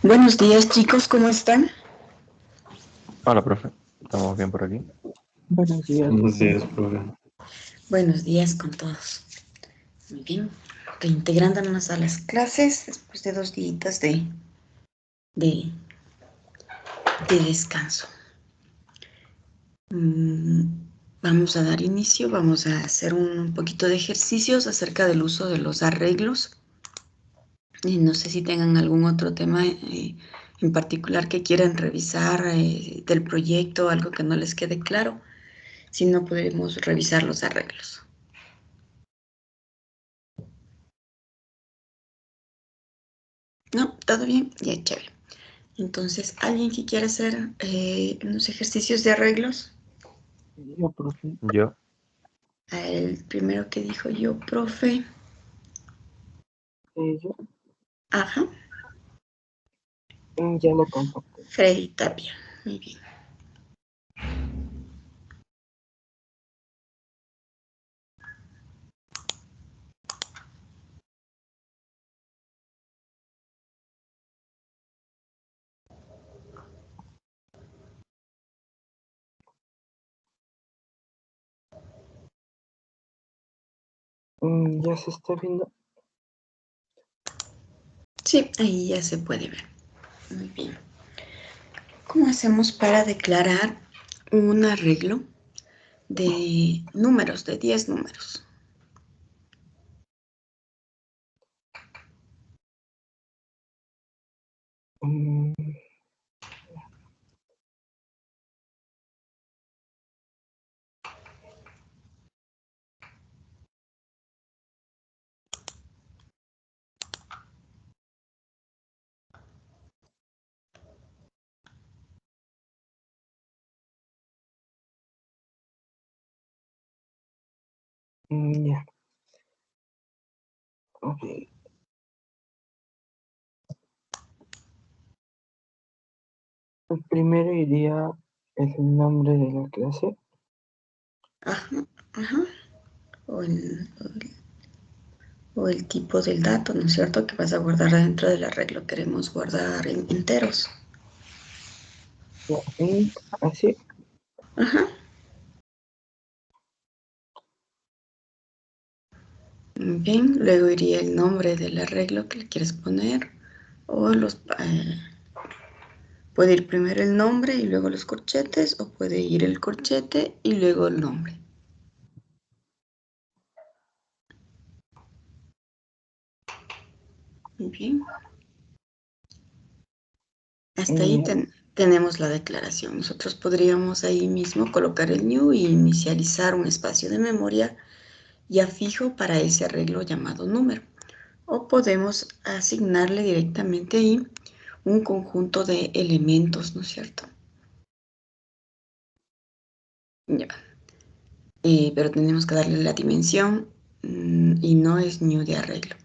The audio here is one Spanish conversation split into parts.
Buenos días, chicos, ¿cómo están? Hola, profe. ¿Estamos bien por aquí? Buenos días. Buenos días, profe. Buenos días con todos. Muy bien. Integrándonos a las clases después de 2 días de descanso. Vamos a dar inicio, vamos a hacer un poquito de ejercicios acerca del uso de los arreglos. Y no sé si tengan algún otro tema en particular que quieran revisar del proyecto, algo que no les quede claro. Si no, podremos revisar los arreglos. No, todo bien, ya chévere. Entonces, ¿alguien que quiera hacer unos ejercicios de arreglos? Yo, profe. Yo. El primero que dijo yo, profe. Yo Ajá. ya lo compartí. Freddy Tapia. Muy bien. Ya se está viendo. Sí, ahí ya se puede ver. Muy bien. ¿Cómo hacemos para declarar un arreglo de números, de 10 números? Ya. Ok. El primero iría el nombre de la clase. Ajá, ajá. O el tipo del dato, ¿no es cierto? Que vas a guardar dentro del arreglo. Queremos guardar en enteros. Ya. Así. Ajá. Bien, luego iría el nombre del arreglo que le quieres poner. O puede ir primero el nombre y luego los corchetes, o puede ir el corchete y luego el nombre. Muy bien. Hasta ahí tenemos la declaración. Nosotros podríamos ahí mismo colocar el new y inicializar un espacio de memoria ya fijo para ese arreglo llamado número. O podemos asignarle directamente ahí un conjunto de elementos, ¿no es cierto? Ya. Pero tenemos que darle la dimensión y no es new de arreglo.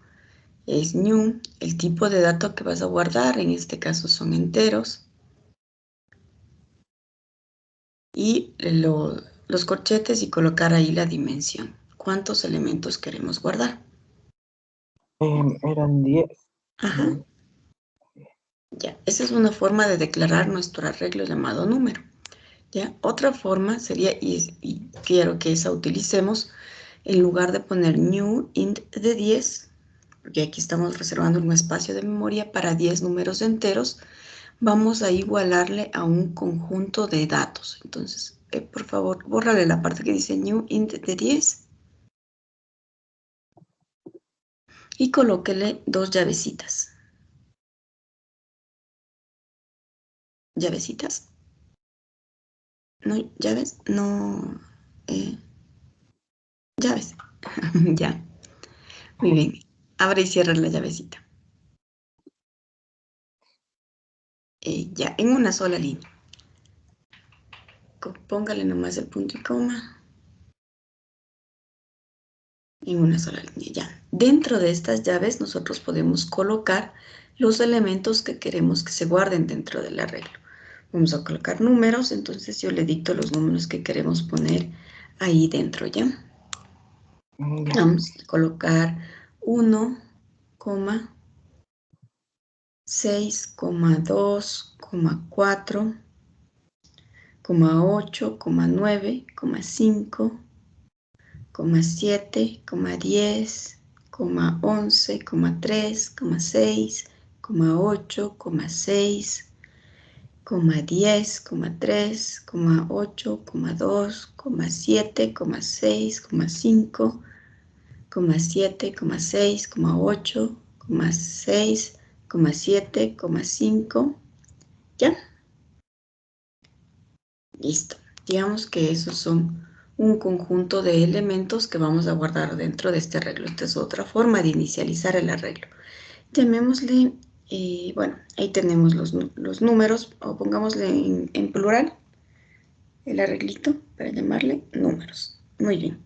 Es new, el tipo de dato que vas a guardar, en este caso son enteros. Y los corchetes y colocar ahí la dimensión. ¿Cuántos elementos queremos guardar? Eran 10. Ajá. Ya, esa es una forma de declarar nuestro arreglo llamado número. ¿Ya? Otra forma sería, y quiero que esa utilicemos, en lugar de poner new int de 10, porque aquí estamos reservando un espacio de memoria para 10 números enteros, vamos a igualarle a un conjunto de datos. Entonces, por favor, bórrale la parte que dice new int de 10 y colóquele 2 llavecitas. ¿Llavecitas? ¿No llaves? No. Llaves. Ya. Muy bien. Abre y cierra la llavecita. Ya, en una sola línea. Póngale nomás el punto y coma. En una sola línea, ya. Dentro de estas llaves nosotros podemos colocar los elementos que queremos que se guarden dentro del arreglo. Vamos a colocar números, entonces yo le dicto los números que queremos poner ahí dentro, ¿ya? Vamos a colocar 1, 6,2, 4, 8, 9, 5, 7, 10, 11, 3, 6, 8, 6, 10, 3, 8, 2, 7, 6, 5, 7, 6, 8, 6, 7, 5, ¿ya? Listo. Digamos que esos son un conjunto de elementos que vamos a guardar dentro de este arreglo. Esta es otra forma de inicializar el arreglo. Llamémosle, bueno, ahí tenemos los números, o pongámosle en plural el arreglito para llamarle números. Muy bien.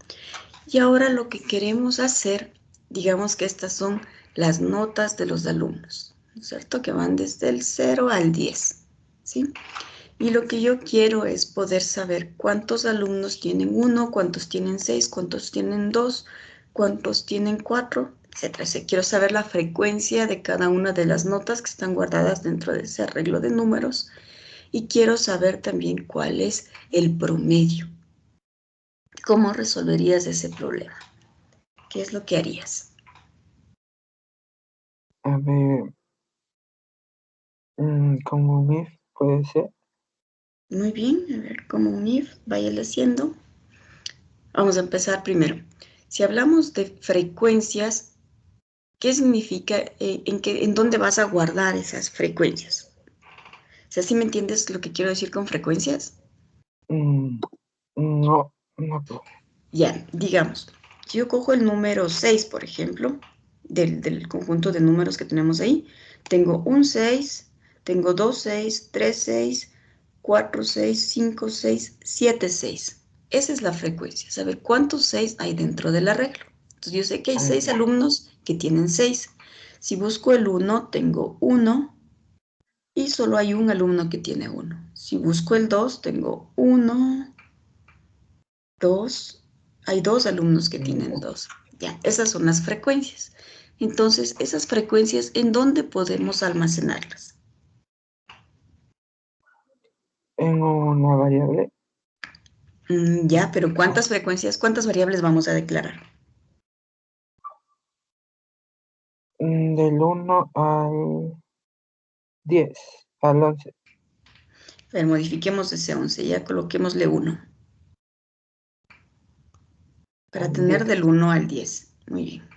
Y ahora lo que queremos hacer, digamos que estas son las notas de los alumnos, ¿no es cierto? Que van desde el 0 al 10, ¿sí? Y lo que yo quiero es poder saber cuántos alumnos tienen 1, cuántos tienen 6, cuántos tienen 2, cuántos tienen 4, etc. Quiero saber la frecuencia de cada una de las notas que están guardadas dentro de ese arreglo de números. Y quiero saber también cuál es el promedio. ¿Cómo resolverías ese problema? ¿Qué es lo que harías? A ver, como un if puede ser. Muy bien, a ver, como un if, váyale haciendo. Vamos a empezar primero. Si hablamos de frecuencias, ¿qué significa? ¿En dónde vas a guardar esas frecuencias? O sea, ¿sí me entiendes lo que quiero decir con frecuencias? No, profe. Ya, digamos, si yo cojo el número 6, por ejemplo, del conjunto de números que tenemos ahí, tengo un 6, tengo 2 6, 3 6, 4 6, 5 6, 7 6. Esa es la frecuencia, saber cuántos 6 hay dentro del arreglo. Entonces yo sé que hay 6 alumnos que tienen 6. Si busco el 1, tengo 1 y solo hay un alumno que tiene 1. Si busco el 2, tengo 1, 2, hay 2 alumnos que tienen 2. Ya, esas son las frecuencias. Entonces, esas frecuencias, ¿en dónde podemos almacenarlas? En una variable. Ya, pero ¿cuántas frecuencias, cuántas variables vamos a declarar? Del 1 al 10, al 11. A ver, modifiquemos ese 11, ya coloquémosle 1. Para Al tener 10. del 1 al 10. Muy bien.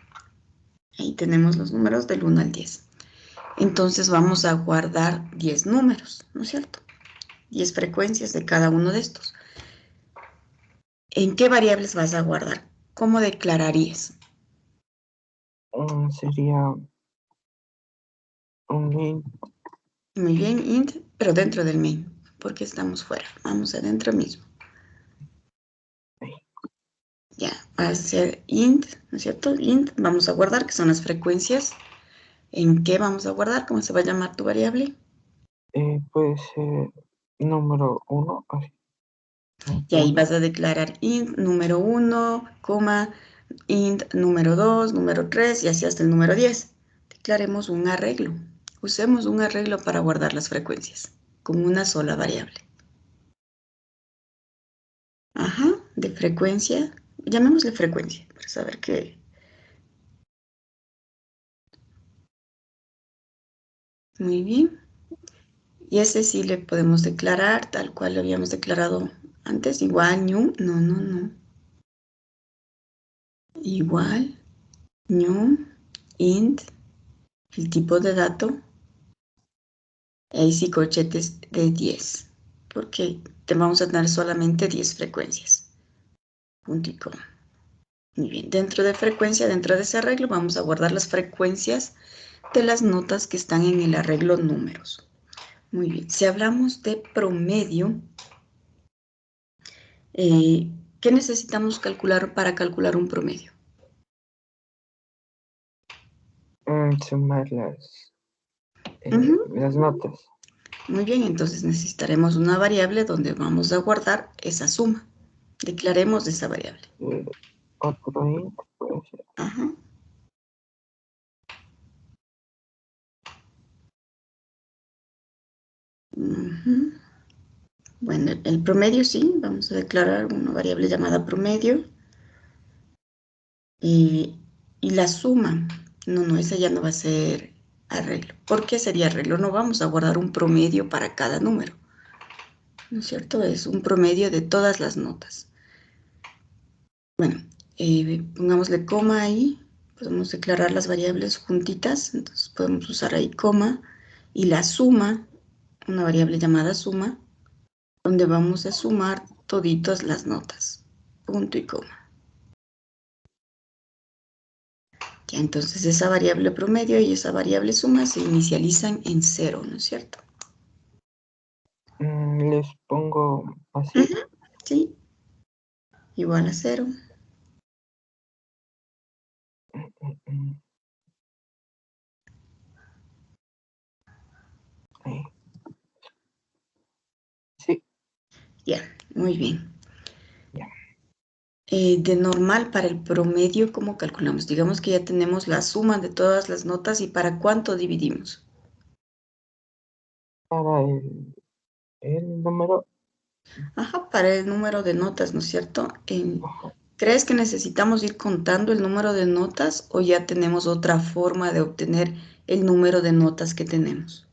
Ahí tenemos los números del 1 al 10. Entonces vamos a guardar 10 números, ¿no es cierto? 10 frecuencias de cada uno de estos. ¿En qué variables vas a guardar? ¿Cómo declararías? Sería un int. Muy bien, int, pero dentro del main, porque estamos fuera. Vamos adentro mismo. Ya, va a ser int, ¿no es cierto? Int, vamos a guardar, que son las frecuencias. ¿En qué vamos a guardar? ¿Cómo se va a llamar tu variable? Puede ser número 1, así. Y ahí vas 1. a declarar int número 1, int número 2, número 3 y así hasta el número 10. Declaremos un arreglo. Usemos un arreglo para guardar las frecuencias con una sola variable. Ajá, de frecuencia. Llamémosle frecuencia para saber qué. Muy bien. Y ese sí le podemos declarar tal cual lo habíamos declarado antes. Igual, new. No. Igual, new, int, el tipo de dato. Ahí sí corchetes de 10. Porque te vamos a tener solamente 10 frecuencias. Punto y coma. Muy bien. Dentro de frecuencia, dentro de ese arreglo, vamos a guardar las frecuencias de las notas que están en el arreglo números. Muy bien. Si hablamos de promedio, ¿qué necesitamos calcular para calcular un promedio? Sumar las notas. Muy bien, entonces necesitaremos una variable donde vamos a guardar esa suma. Declaremos esa variable. Otro int puede ser. Ajá. Bueno, el promedio sí, vamos a declarar una variable llamada promedio. Y la suma, no, esa ya no va a ser arreglo. ¿Por qué sería arreglo? No vamos a guardar un promedio para cada número, ¿no es cierto? Es un promedio de todas las notas. Bueno, pongámosle coma ahí, podemos declarar las variables juntitas, entonces podemos usar ahí coma, y la suma, una variable llamada suma, donde vamos a sumar toditas las notas, punto y coma. Ya, entonces esa variable promedio y esa variable suma se inicializan en 0, ¿no es cierto? Les pongo así. Sí, igual a 0. Ahí. Sí, Ya, muy bien. ya. De normal para el promedio, ¿cómo calculamos? Digamos que ya tenemos la suma de todas las notas y ¿para cuánto dividimos? Para el número. Ajá, para el número de notas, ¿no es cierto? Ajá. ¿Crees que necesitamos ir contando el número de notas o ya tenemos otra forma de obtener el número de notas que tenemos?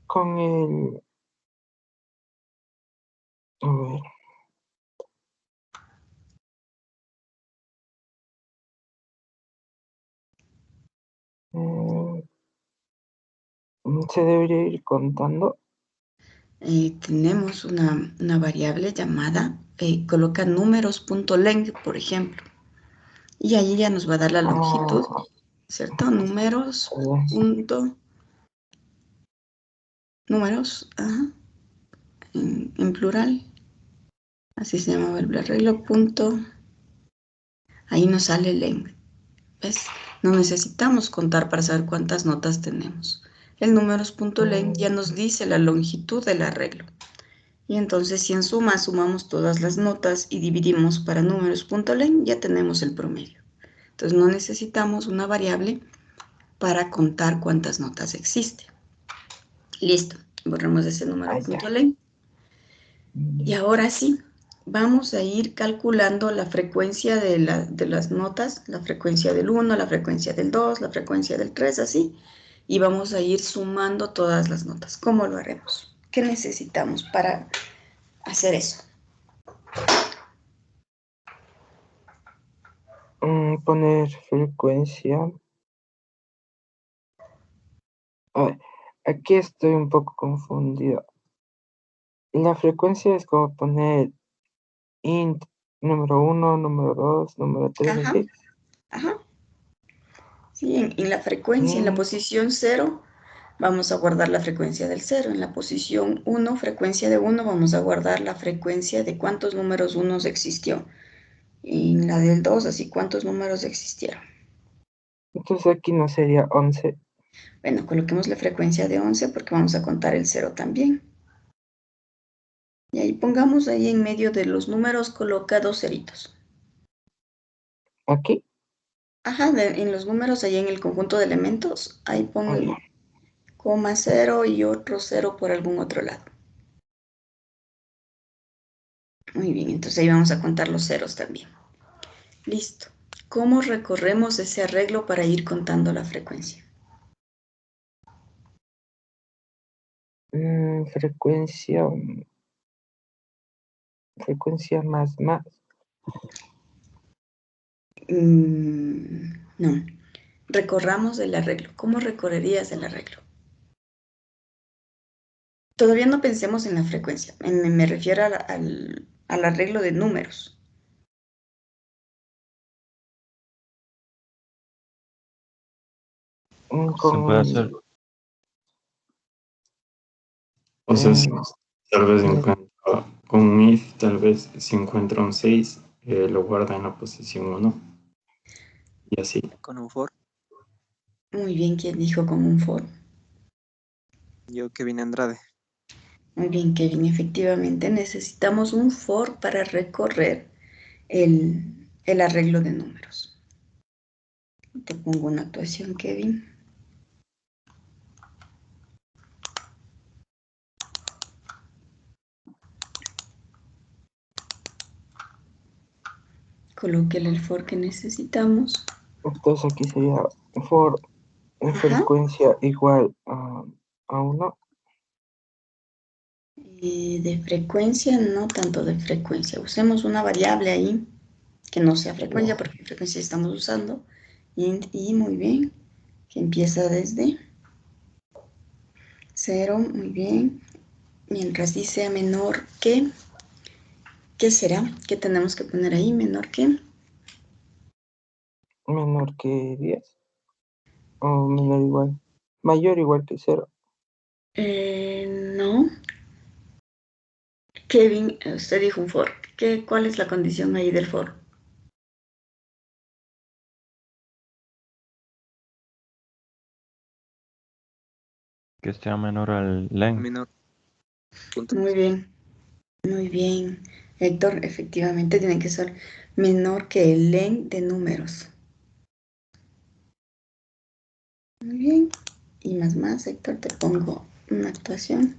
Con el. A ver. Se debería ir contando. Tenemos una variable llamada coloca números.length, por ejemplo. Y ahí ya nos va a dar la longitud, Ah, ¿cierto? Números, ajá, en plural. Así se llamaba el arreglo, punto. Ahí nos sale length. ¿Ves? No necesitamos contar para saber cuántas notas tenemos. El números.length ya nos dice la longitud del arreglo. Y entonces si en suma sumamos todas las notas y dividimos para números.length, ya tenemos el promedio. Entonces no necesitamos una variable para contar cuántas notas existe. Listo, borramos ese número.length. Y ahora sí, vamos a ir calculando la frecuencia de las notas, la frecuencia del 1, la frecuencia del 2, la frecuencia del 3, así. Y vamos a ir sumando todas las notas. ¿Cómo lo haremos? ¿Qué necesitamos para hacer eso? Poner frecuencia. A ver, aquí estoy un poco confundido. La frecuencia es como poner int número 1, número 2, número 3, Ajá, así. ajá. Sí, en la frecuencia, en la posición 0, vamos a guardar la frecuencia del 0. En la posición 1, frecuencia de 1, vamos a guardar la frecuencia de cuántos números 1 existió. Y en la del 2, así cuántos números existieron. Entonces aquí no sería 11. Bueno, coloquemos la frecuencia de 11 porque vamos a contar el 0 también. Y ahí pongamos ahí en medio de los números, coloca dos ceritos. Aquí. Ajá, en los números, ahí en el conjunto de elementos, ahí pongo el coma 0 y otro 0 por algún otro lado. Muy bien, entonces ahí vamos a contar los ceros también. Listo. ¿Cómo recorremos ese arreglo para ir contando la frecuencia? Frecuencia más. No. Recorramos el arreglo. ¿Cómo recorrerías el arreglo? Todavía no pensemos en la frecuencia. Me refiero al arreglo de números. Se puede hacer. O sea, si tal vez encuentra con un if, tal vez si encuentra un 6, lo guarda en la posición 1. Y así. Con un for. Muy bien, ¿quién dijo con un for? Yo, Kevin Andrade. Muy bien, Kevin. Efectivamente, necesitamos un for para recorrer el arreglo de números. Te pongo una actuación, Kevin. Colóquele el for que necesitamos. Entonces aquí sería for en Ajá. frecuencia igual a 1. De frecuencia, no tanto de frecuencia. Usemos una variable ahí que no sea frecuencia, porque frecuencia estamos usando. Y muy bien, que empieza desde 0, muy bien. Mientras dice menor que, ¿qué será? ¿Qué tenemos que poner ahí? Menor que. Menor que 10. O menor igual. Mayor igual que 0. No. Kevin, usted dijo un for. ¿Cuál es la condición ahí del for? Que sea menor al len. Menor. Punto. Muy bien, muy bien. Héctor, efectivamente tiene que ser menor que el len de números. Muy bien. Y más, Héctor, te pongo una actuación.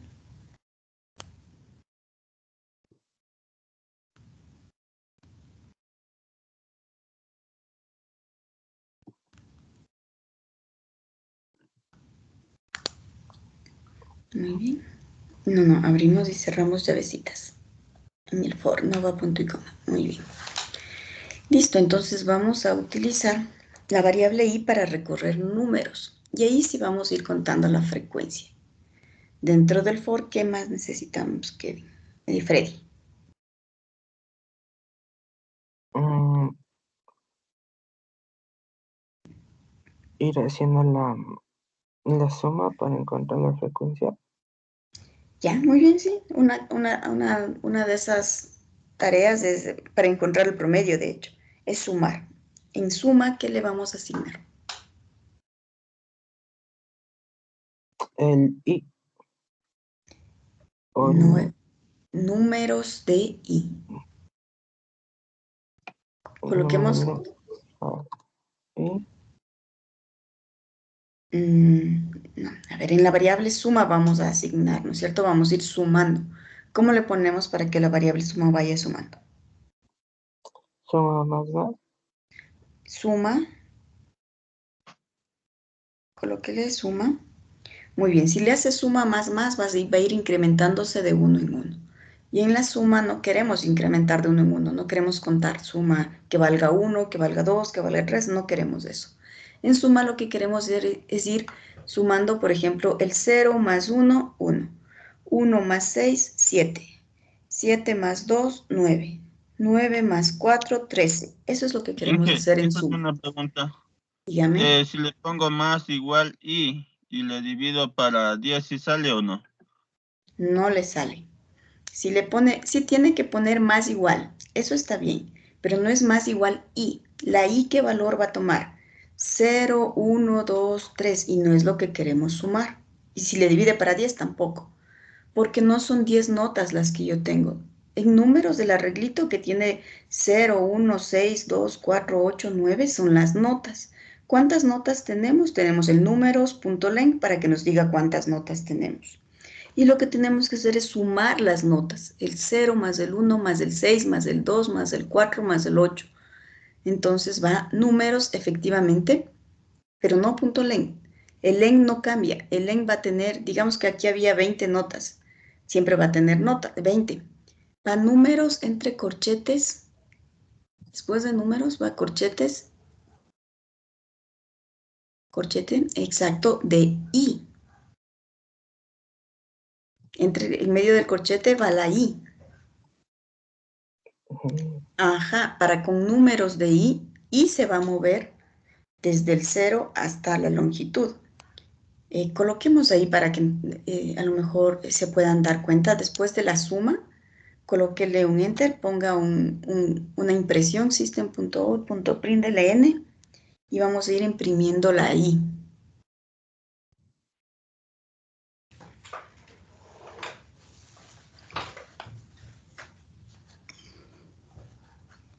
Muy bien. No, abrimos y cerramos llavecitas. En el for, no va punto y coma. Muy bien. Listo, entonces vamos a utilizar la variable i para recorrer números. Y ahí sí vamos a ir contando la frecuencia. Dentro del for, ¿qué más necesitamos, Kevin? Freddy. Ir haciendo la suma para encontrar la frecuencia. Ya, muy bien, sí. Una de esas tareas es para encontrar el promedio, de hecho, es sumar. En suma, ¿qué le vamos a asignar? El i. O No, números de i. Coloquemos. número i. No, a ver, en la variable suma vamos a asignar, ¿no es cierto? Vamos a ir sumando. ¿Cómo le ponemos para que la variable suma vaya sumando? Suma más más. Suma, colóquele suma. Muy bien, si le hace suma más, va a ir incrementándose de uno en uno. Y en la suma no queremos incrementar de uno en uno, no queremos contar suma que valga 1, que valga 2, que valga 3, no queremos eso. En suma lo que queremos es ir sumando, por ejemplo, el 0 más 1, 1. 1 más 6, 7. 7 más 2, 9. 9 más 4, 13. Eso es lo que queremos Inge, hacer en tengo suma. una pregunta. Dígame. Si le pongo más igual y le divido para 10, ¿sí sale o no? No le sale. Si le pone, si tiene que poner más igual, eso está bien, pero no es más igual y. La y, ¿qué valor va a tomar? 0, 1, 2, 3, y no es lo que queremos sumar. Y si le divide para 10, tampoco, porque no son 10 notas las que yo tengo. En números del arreglito que tiene 0, 1, 6, 2, 4, 8, 9 son las notas. ¿Cuántas notas tenemos? Tenemos el números.len para que nos diga cuántas notas tenemos. Y lo que tenemos que hacer es sumar las notas, el 0 más el 1 más el 6 más el 2 más el 4 más el 8. Entonces va números efectivamente, pero no punto len. El len no cambia, el len va a tener, digamos que aquí había 20 notas, siempre va a tener nota, 20. Va números entre corchetes, después de números va corchetes, corchete, exacto, de i. Entre el medio del corchete va la i. Ajá, para con números de i se va a mover desde el 0 hasta la longitud. Coloquemos ahí para que a lo mejor se puedan dar cuenta. Después de la suma, colóquele un enter, ponga una impresión system.out.println y vamos a ir imprimiendo la i.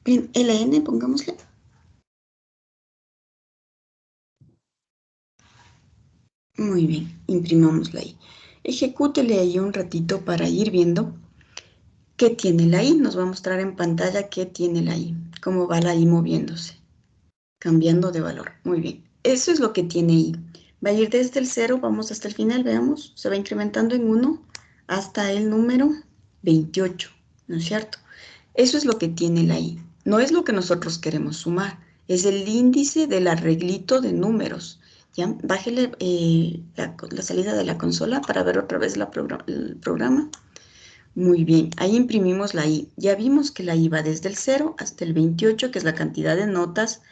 ln, pongámosle. Muy bien, imprimamos la I. Ejecútele ahí un ratito para ir viendo qué tiene la I. Nos va a mostrar en pantalla qué tiene la I, cómo va la I moviéndose, cambiando de valor. Muy bien, eso es lo que tiene I. Va a ir desde el 0, vamos hasta el final, veamos, se va incrementando en 1 hasta el número 28, ¿no es cierto? Eso es lo que tiene la I. No es lo que nosotros queremos sumar, es el índice del arreglito de números. ¿Ya? Bájele la salida de la consola para ver otra vez el programa. Muy bien, ahí imprimimos la I. Ya vimos que la I va desde el 0 hasta el 28, que es la cantidad de notas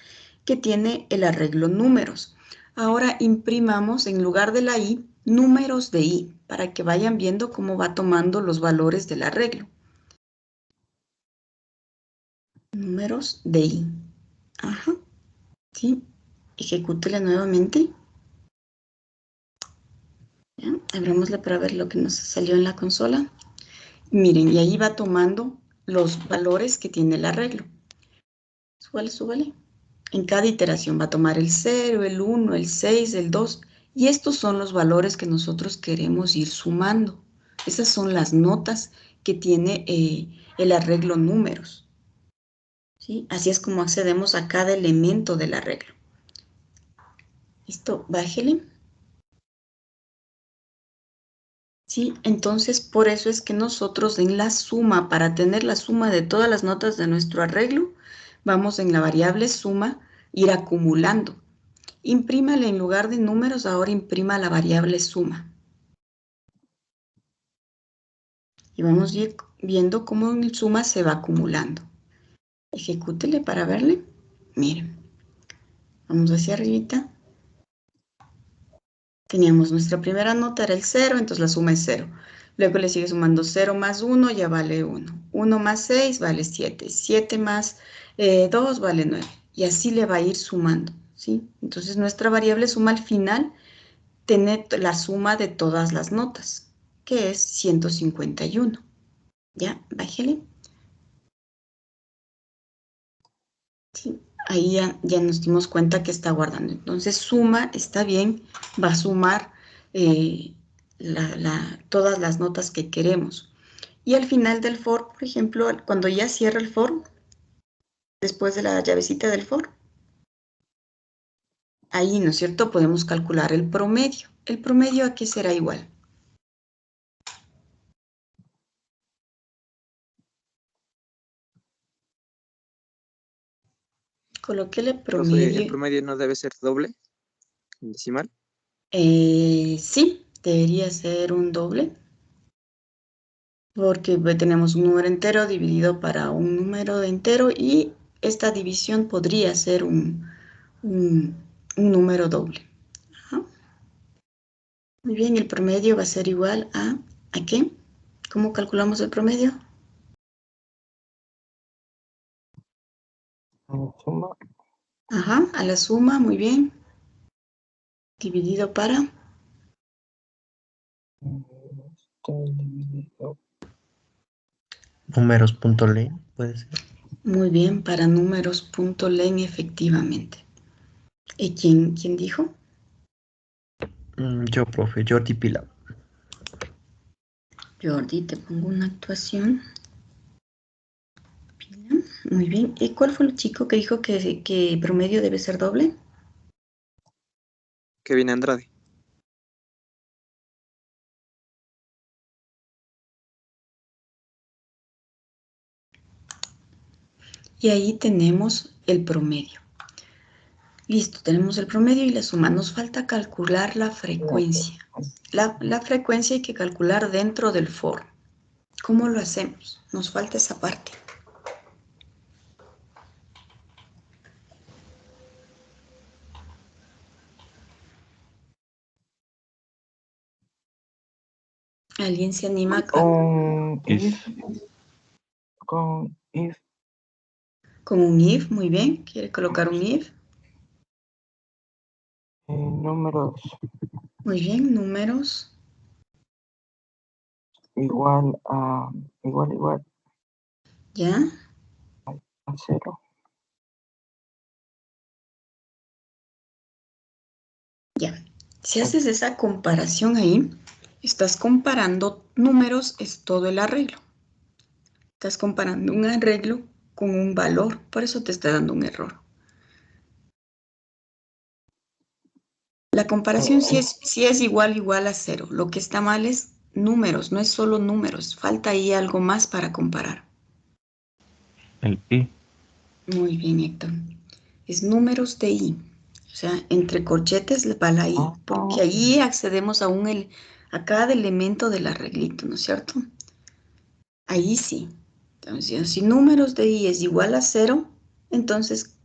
que tiene el arreglo números. Ahora imprimamos en lugar de la I, números de I, para que vayan viendo cómo va tomando los valores del arreglo. Números de I. Ajá. ¿Sí? Ejecútela nuevamente. ¿Ya? Abramosle para ver lo que nos salió en la consola. Miren, y ahí va tomando los valores que tiene el arreglo. Súbale, súbale. En cada iteración va a tomar el 0, el 1, el 6, el 2. Y estos son los valores que nosotros queremos ir sumando. Esas son las notas que tiene el arreglo números. ¿Sí? Así es como accedemos a cada elemento del arreglo. ¿Listo? Bájele. ¿Sí? Entonces, por eso es que nosotros en la suma, para tener la suma de todas las notas de nuestro arreglo, vamos en la variable suma, ir acumulando. Imprímale en lugar de números, ahora imprima la variable suma. Y vamos a ir viendo cómo en suma se va acumulando. Ejecútele para verle. Miren, vamos hacia arribita. Teníamos nuestra primera nota, era el 0, entonces la suma es 0. Luego le sigue sumando 0 más 1, ya vale 1. 1 más 6 vale 7. 7 más 2 vale 9. Y así le va a ir sumando, ¿sí? Entonces nuestra variable suma al final tiene la suma de todas las notas, que es 151. ¿Ya? Bájele. Sí, ahí ya nos dimos cuenta que está guardando. Entonces suma, está bien, va a sumar todas las notas que queremos. Y al final del for, por ejemplo, cuando ya cierra el for, después de la llavecita del for, ahí, ¿no es cierto?, podemos calcular el promedio. ¿El promedio a qué será igual? Coloquéle Profe, ¿el promedio. promedio no debe ser doble, en decimal? Sí, debería ser un doble, porque tenemos un número entero dividido para un número entero y esta división podría ser un número doble. Ajá. Muy bien, el promedio va a ser igual ¿a qué? ¿Cómo calculamos el promedio? Suma. Ajá, a la suma, muy bien. Dividido para. Está dividido. Números.len, puede ser. Muy bien, para números.len, efectivamente. ¿Y quién dijo? Yo, profe, Jordi Pila. Jordi, te pongo una actuación. Pila. Muy bien. ¿Y cuál fue el chico que dijo que promedio debe ser doble? Kevin Andrade. Y ahí tenemos el promedio. Listo, tenemos el promedio y la suma. Nos falta calcular la frecuencia. La frecuencia hay que calcular dentro del for. ¿Cómo lo hacemos? Nos falta esa parte. ¿Alguien se anima Con If. con if. con un if? Muy bien. ¿Quiere colocar un if? Números Muy bien. Números. igual a igual ¿Ya? a 0. Ya. Si haces esa comparación ahí, estás comparando números, es todo el arreglo. Estás comparando un arreglo con un valor, por eso te está dando un error. La comparación sí es igual a 0. Lo que está mal es números, no es solo números. Falta ahí algo más para comparar. El i. Muy bien, Héctor. Es números de i. O sea, entre corchetes va la i, porque ahí accedemos a cada elemento del arreglito, ¿no es cierto? Ahí sí. Entonces, si números de i es igual a 0, entonces,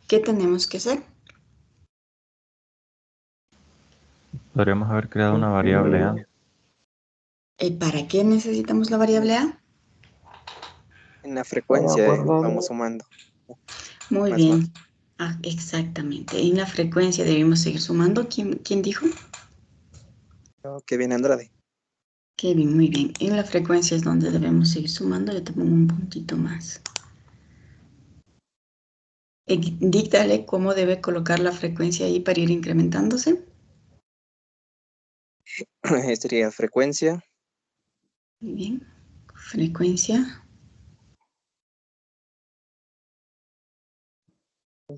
¿qué tenemos que hacer? Podríamos haber creado una variable a. ¿Para qué necesitamos la variable a? En la Para frecuencia guardar. vamos sumando. Muy Más. bien. Ah, exactamente. En la frecuencia debemos seguir sumando. ¿Quién dijo? Que viene Andrade. Kevin, muy bien. En la frecuencia es donde debemos seguir sumando. Yo te pongo un puntito más. Díctale cómo debe colocar la frecuencia ahí para ir incrementándose. Sería frecuencia Muy bien. Frecuencia.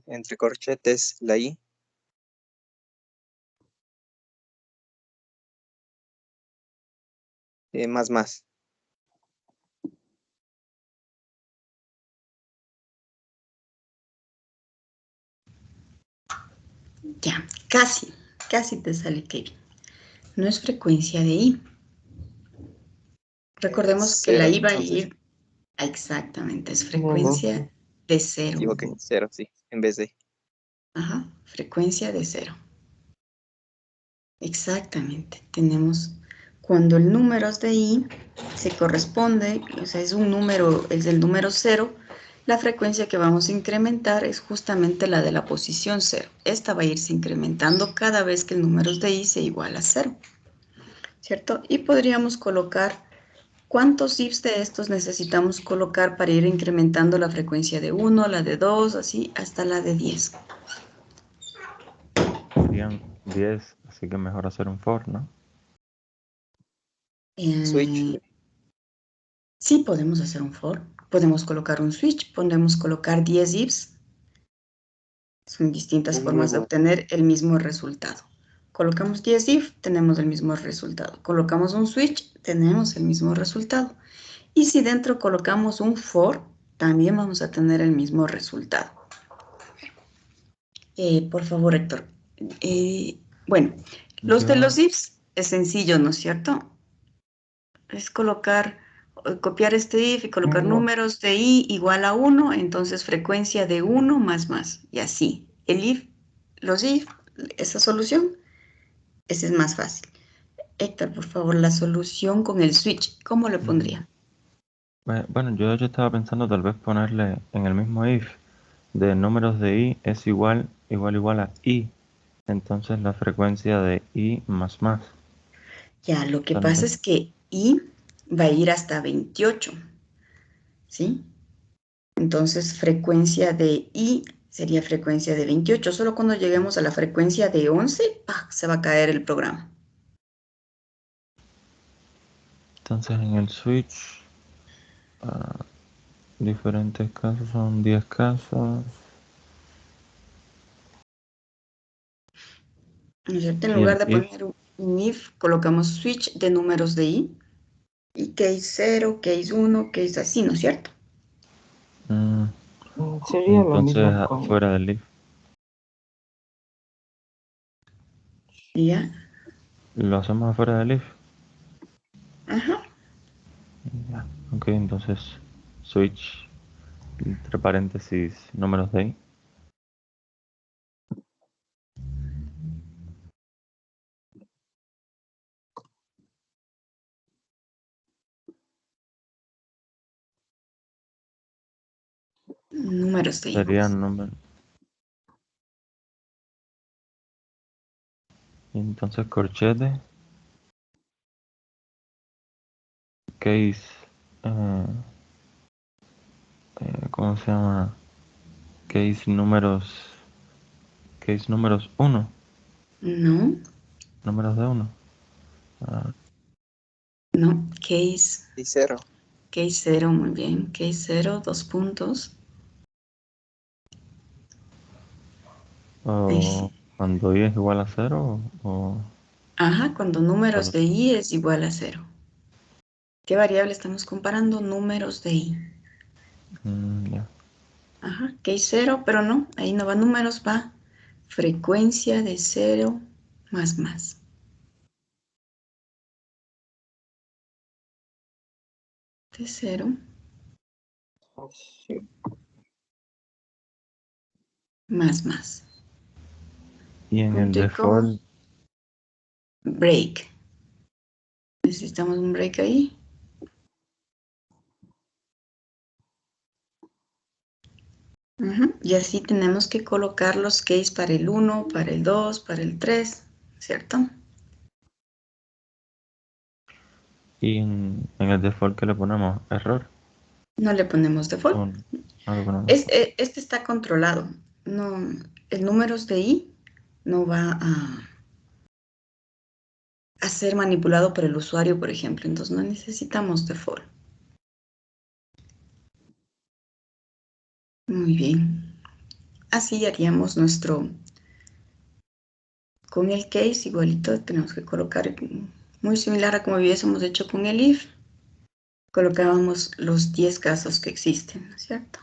entre corchetes, la i. Más. Ya, casi te sale Kevin. No es frecuencia de i. Recordemos que la Cero, i va a entonces. ir exactamente. Es No, frecuencia de 0. Ok, 0, sí, en vez de. Ajá, frecuencia de 0. Exactamente. Tenemos cuando el número de i se corresponde, o sea, es el número 0, la frecuencia que vamos a incrementar es justamente la de la posición 0. Esta va a irse incrementando cada vez que el número de i se iguala a 0, ¿cierto? Y podríamos colocar, ¿cuántos ifs de estos necesitamos colocar para ir incrementando la frecuencia de 1, la de 2, así, hasta la de 10? Serían 10, así que mejor hacer un for, ¿no? Switch. Sí, podemos hacer un for. Podemos colocar un switch, podemos colocar 10 ifs. Son distintas formas de obtener el mismo resultado. Colocamos 10 if, tenemos el mismo resultado. Colocamos un switch, tenemos el mismo resultado. Y si dentro colocamos un for, también vamos a tener el mismo resultado. Por favor, Héctor. Bueno, los de los ifs es sencillo, ¿no es cierto? Es copiar este if y colocar números de i igual a 1, entonces frecuencia de 1 más. Y así, los if, esa solución, ese es más fácil. Héctor, por favor, la solución con el switch, ¿cómo le pondría? Bueno, yo estaba pensando tal vez ponerle en el mismo if de números de i es igual a i. Entonces la frecuencia de i más. Ya, lo que Entonces, pasa es que i va a ir hasta 28, ¿sí? Entonces, frecuencia de i sería frecuencia de 28. Solo cuando lleguemos a la frecuencia de 11, ¡pah!, se va a caer el programa. Entonces en el switch, diferentes casos son 10 casos. ¿No es cierto? En Y lugar el de if, poner un if, colocamos switch de números de i. Y case 0, case 1, case así, ¿no es cierto? Sería lo entonces mismo con... fuera del if. Ya. Lo hacemos afuera del if. Ajá. Ya. Ok, entonces switch, entre paréntesis, números de i. Números de i. Serían números. Y entonces corchete, case, ¿cómo se llama? Case números 1. No, Números de 1. Ah, no. Case Y 0. 0, muy bien. Case 0, 2 puntos. Ahí o sí. cuando i es igual a 0 o Ajá, cuando números solo. de i es igual a 0. ¿Qué variable estamos comparando? Números de i. Ya. Ajá, case 0, pero no, ahí no va números, va frecuencia de 0 más más. De 0 Sí. más más. Y en el Punto y coma, default, break. Necesitamos un break ahí. Y así tenemos que colocar los case para el 1, para el 2, para el 3, ¿cierto? y en el default, ¿qué le ponemos? ¿Error? No le ponemos O default. no le ponemos default. Este está controlado. No, el números de i no va a ser manipulado por el usuario, por ejemplo. Entonces no necesitamos default. Muy bien. Así haríamos nuestro, con el case igualito, tenemos que colocar muy similar a como hubiésemos hecho con el if. Colocábamos los 10 casos que existen, ¿no es cierto?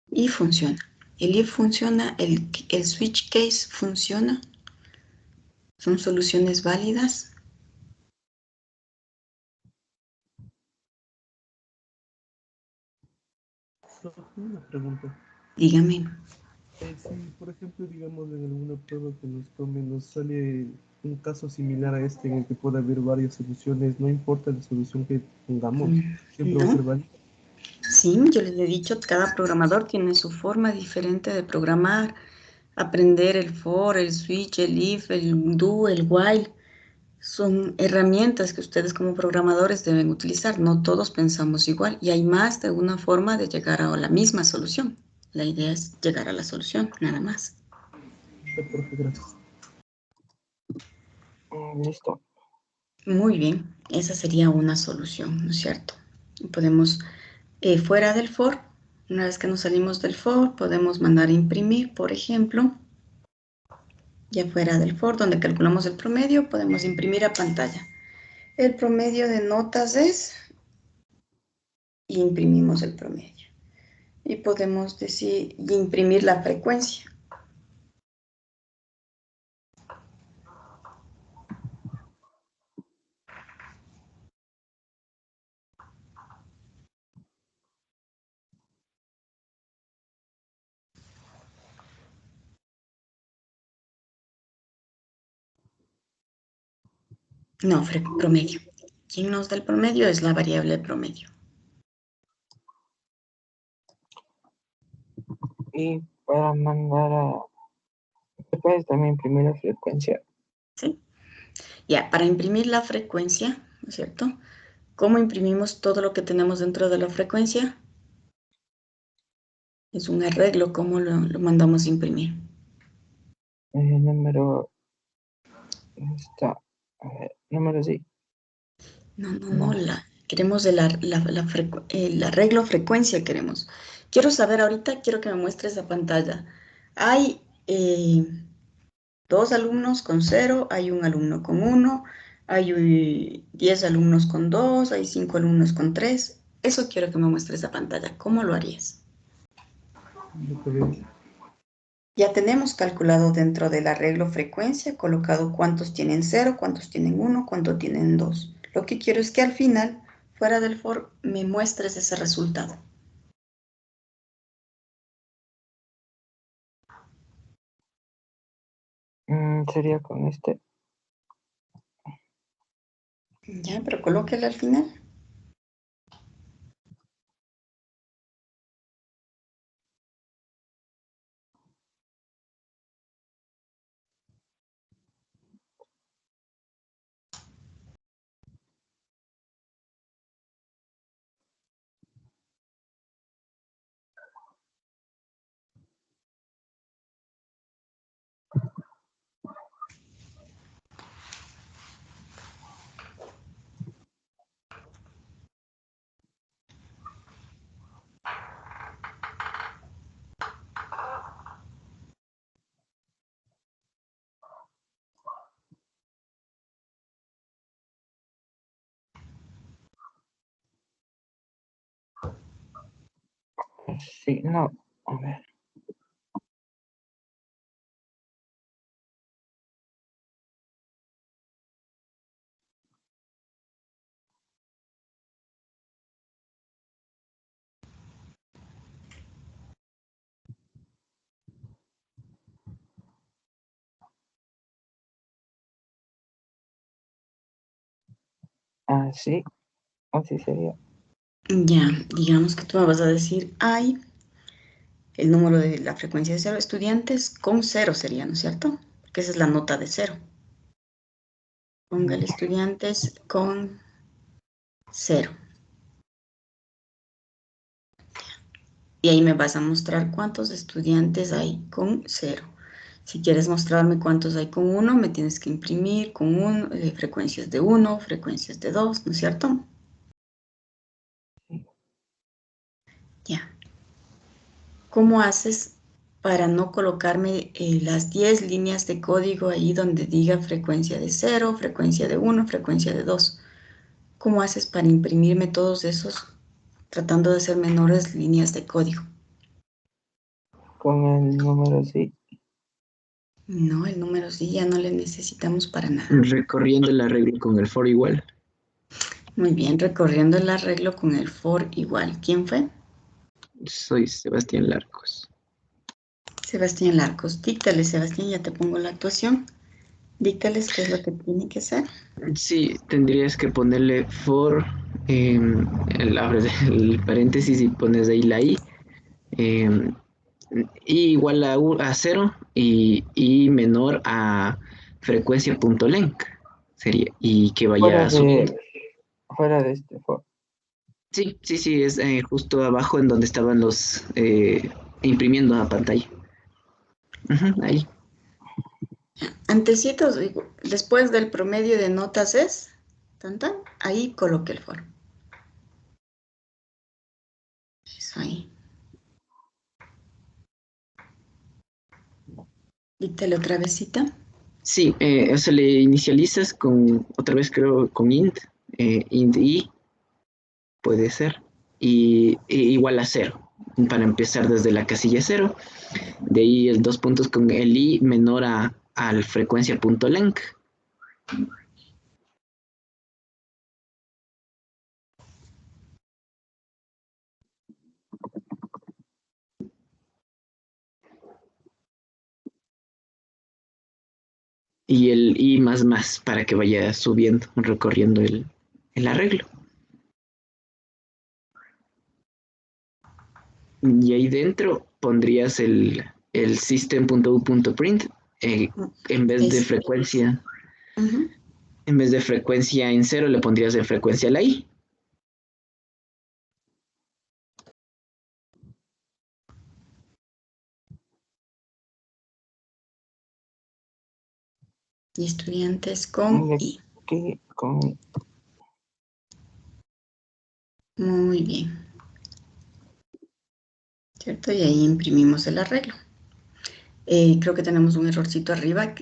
Y funciona. El if funciona, el switch case funciona. Son soluciones válidas. Una pregunta. Dígame. Si, por ejemplo, digamos, en alguna prueba que nos tome, nos sale un caso similar a este en el que puede haber varias soluciones, no importa la solución que pongamos, siempre va a ser No. válida. Sí, yo les he dicho, cada programador tiene su forma diferente de programar, aprender el for, el switch, el if, el do, el while. Son herramientas que ustedes como programadores deben utilizar. No todos pensamos igual y hay más de una forma de llegar a la misma solución. La idea es llegar a la solución, nada más. Profe, gracias. Listo. Muy bien, esa sería una solución, ¿no es cierto? Podemos, fuera del for, una vez que nos salimos del for, podemos mandar a imprimir, por ejemplo, ya fuera del for, donde calculamos el promedio, podemos imprimir a pantalla. El promedio de notas es, y imprimimos el promedio. Y podemos decir, y imprimir la frecuencia. No, promedio. ¿Quién nos da el promedio? Es la variable promedio. Y para mandar a... ¿Te puedes también imprimir la frecuencia? ¿Sí? Ya, para imprimir la frecuencia, ¿no es cierto? ¿Cómo imprimimos todo lo que tenemos dentro de la frecuencia? Es un arreglo, ¿cómo lo mandamos a imprimir? El número está... A ver, número sí. No, queremos el arreglo frecuencia queremos. Quiero saber ahorita, quiero que me muestres la pantalla. Hay 2 alumnos con 0, hay un alumno con 1, hay 10 alumnos con 2, hay 5 alumnos con 3. Eso quiero que me muestres la pantalla. ¿Cómo lo harías? Lo que veo. Ya tenemos calculado dentro del arreglo frecuencia, colocado cuántos tienen 0, cuántos tienen 1, cuántos tienen 2. Lo que quiero es que al final, fuera del for, me muestres ese resultado. Sería con este. Ya, pero colóquelo al final. Sí, no. A ver. Sí. Así sería. Ya, digamos que tú me vas a decir, hay el número de la frecuencia de 0 estudiantes con 0 sería, ¿no es cierto? Porque esa es la nota de 0. Póngale estudiantes con 0. Y ahí me vas a mostrar cuántos estudiantes hay con 0. Si quieres mostrarme cuántos hay con 1, me tienes que imprimir con frecuencias de 1, frecuencias de 2, ¿no es cierto? Ya. ¿Cómo haces para no colocarme las 10 líneas de código ahí donde diga frecuencia de 0, frecuencia de 1, frecuencia de 2? ¿Cómo haces para imprimirme todos esos tratando de hacer menores líneas de código? Con el número sí. No, el número sí ya no le necesitamos para nada. Recorriendo el arreglo con el for igual. Muy bien, recorriendo el arreglo con el for igual. ¿Quién fue? Soy Sebastián Larcos. Sebastián Larcos. Díctale, Sebastián, ya te pongo la actuación. Díctales qué es lo que tiene que hacer. Sí, tendrías que ponerle for, abres el paréntesis y pones ahí la i, i igual a 0 y menor a frecuencia.length sería, y que vaya subiendo. Fuera de este for. Sí, es justo abajo en donde estaban los imprimiendo la pantalla. Ahí. Antecitos, después del promedio de notas es, ahí coloque el for. Eso ahí. Díctale otra vezcita. Sí, eso le inicializas con, otra vez creo, con int i, puede ser, y igual a 0, para empezar desde la casilla 0. De ahí el 2 puntos con el i menor al frecuencia.length. Y el i más para que vaya subiendo, recorriendo el arreglo. Y ahí dentro pondrías el system.u.print en vez de frecuencia. En vez de frecuencia en 0 le pondrías de frecuencia a la i. Y estudiantes con i. Con... Muy bien. ¿Cierto? Y ahí imprimimos el arreglo. Creo que tenemos un errorcito arriba.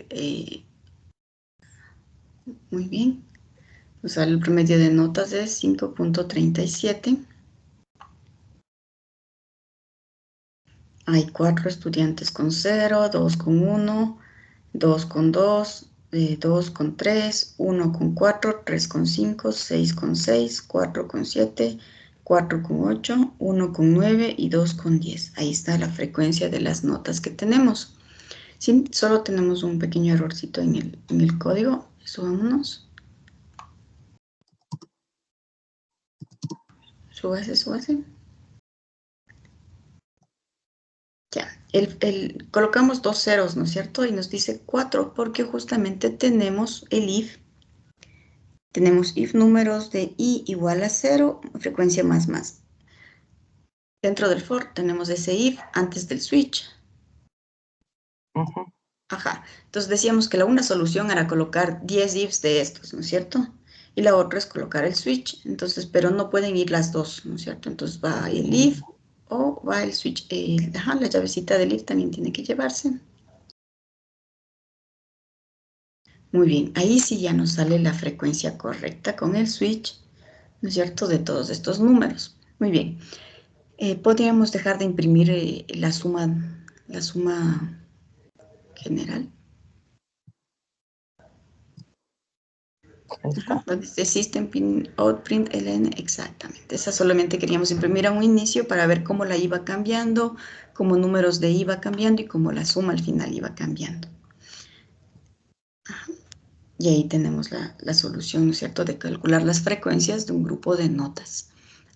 Muy bien. O sea, el promedio de notas es 5.37. Hay 4 estudiantes con 0, 2 con 1, 2 con 2, 2 con 3, 1 con 4, 3 con 5, 6 con 6, 4 con 7, 4 con 8, 1 con 9 y 2 con 10. Ahí está la frecuencia de las notas que tenemos. Sí, solo tenemos un pequeño errorcito en el código. Subámonos. Súbase. Ya, colocamos 2 ceros, ¿no es cierto? Y nos dice 4 porque justamente tenemos el if. Tenemos if números de i igual a 0, frecuencia más. Dentro del for tenemos ese if antes del switch. Ajá, entonces decíamos que una solución era colocar 10 ifs de estos, ¿no es cierto? Y la otra es colocar el switch, entonces, pero no pueden ir las dos, ¿no es cierto? Entonces va el if o va el switch. La llavecita del if también tiene que llevarse. Muy bien, ahí sí ya nos sale la frecuencia correcta con el switch, ¿no es cierto? De todos estos números. Muy bien. Podríamos dejar de imprimir la suma general. Ajá, donde dice System Out Print LN, exactamente. Esa solamente queríamos imprimir a un inicio para ver cómo la iba cambiando, cómo números de I iba cambiando y cómo la suma al final iba cambiando. Ajá. Y ahí tenemos la solución, ¿no es cierto?, de calcular las frecuencias de un grupo de notas.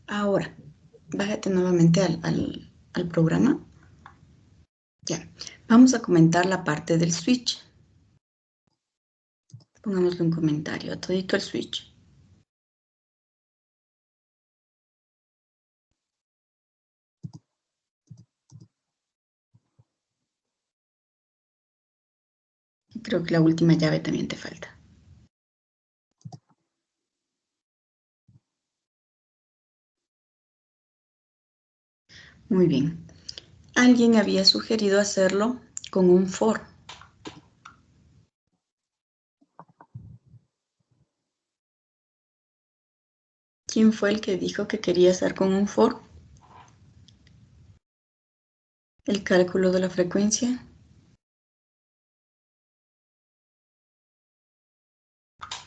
Ahora, bájate nuevamente al programa. Ya, vamos a comentar la parte del switch. Pongámosle un comentario a todito el switch. Creo que la última llave también te falta. Muy bien. Alguien había sugerido hacerlo con un for. ¿Quién fue el que dijo que quería hacer con un for? El cálculo de la frecuencia.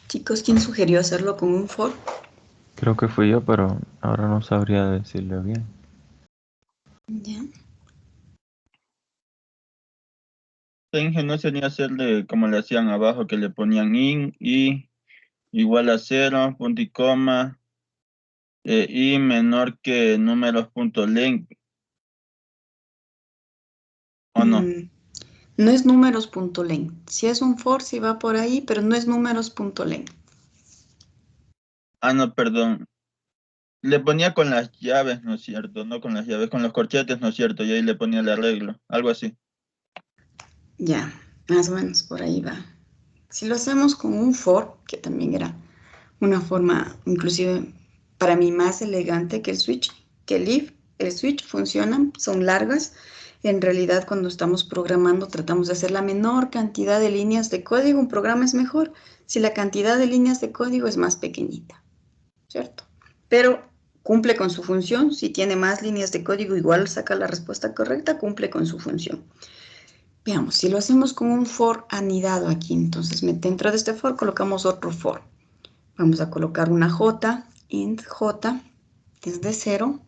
Chicos, ¿quién sugirió hacerlo con un for? Creo que fui yo, pero ahora no sabría decirle bien. Ya. Está ingenioso ni hacerle como le hacían abajo, que le ponían in, y igual a 0, punto y coma, y menor que números punto len. ¿O no? No es números.len. Si es un for, sí va por ahí, pero no es números.len. Ah, no, perdón. Le ponía con las llaves, ¿no es cierto? No con las llaves, con los corchetes, ¿no es cierto? Y ahí le ponía el arreglo, algo así. Ya, más o menos por ahí va. Si lo hacemos con un for, que también era una forma, inclusive para mí más elegante que el switch, que el if, el switch funcionan, son largas. En realidad, cuando estamos programando, tratamos de hacer la menor cantidad de líneas de código. Un programa es mejor si la cantidad de líneas de código es más pequeñita, ¿cierto? Pero cumple con su función. Si tiene más líneas de código, igual saca la respuesta correcta, cumple con su función. Veamos, si lo hacemos con un for anidado aquí, entonces dentro de este for colocamos otro for. Vamos a colocar una j, int j, desde 0.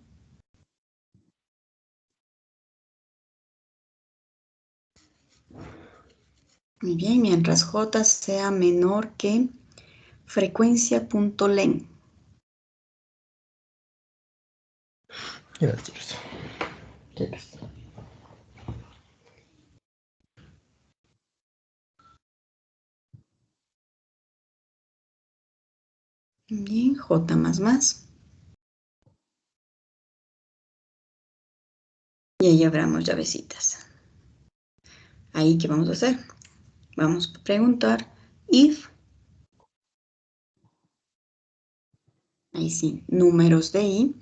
Muy bien, mientras j sea menor que frecuencia.len. Gracias. Bien, j más. Y ahí abramos llavecitas. Ahí, ¿qué vamos a hacer? Vamos a preguntar if, ahí sí, números de i,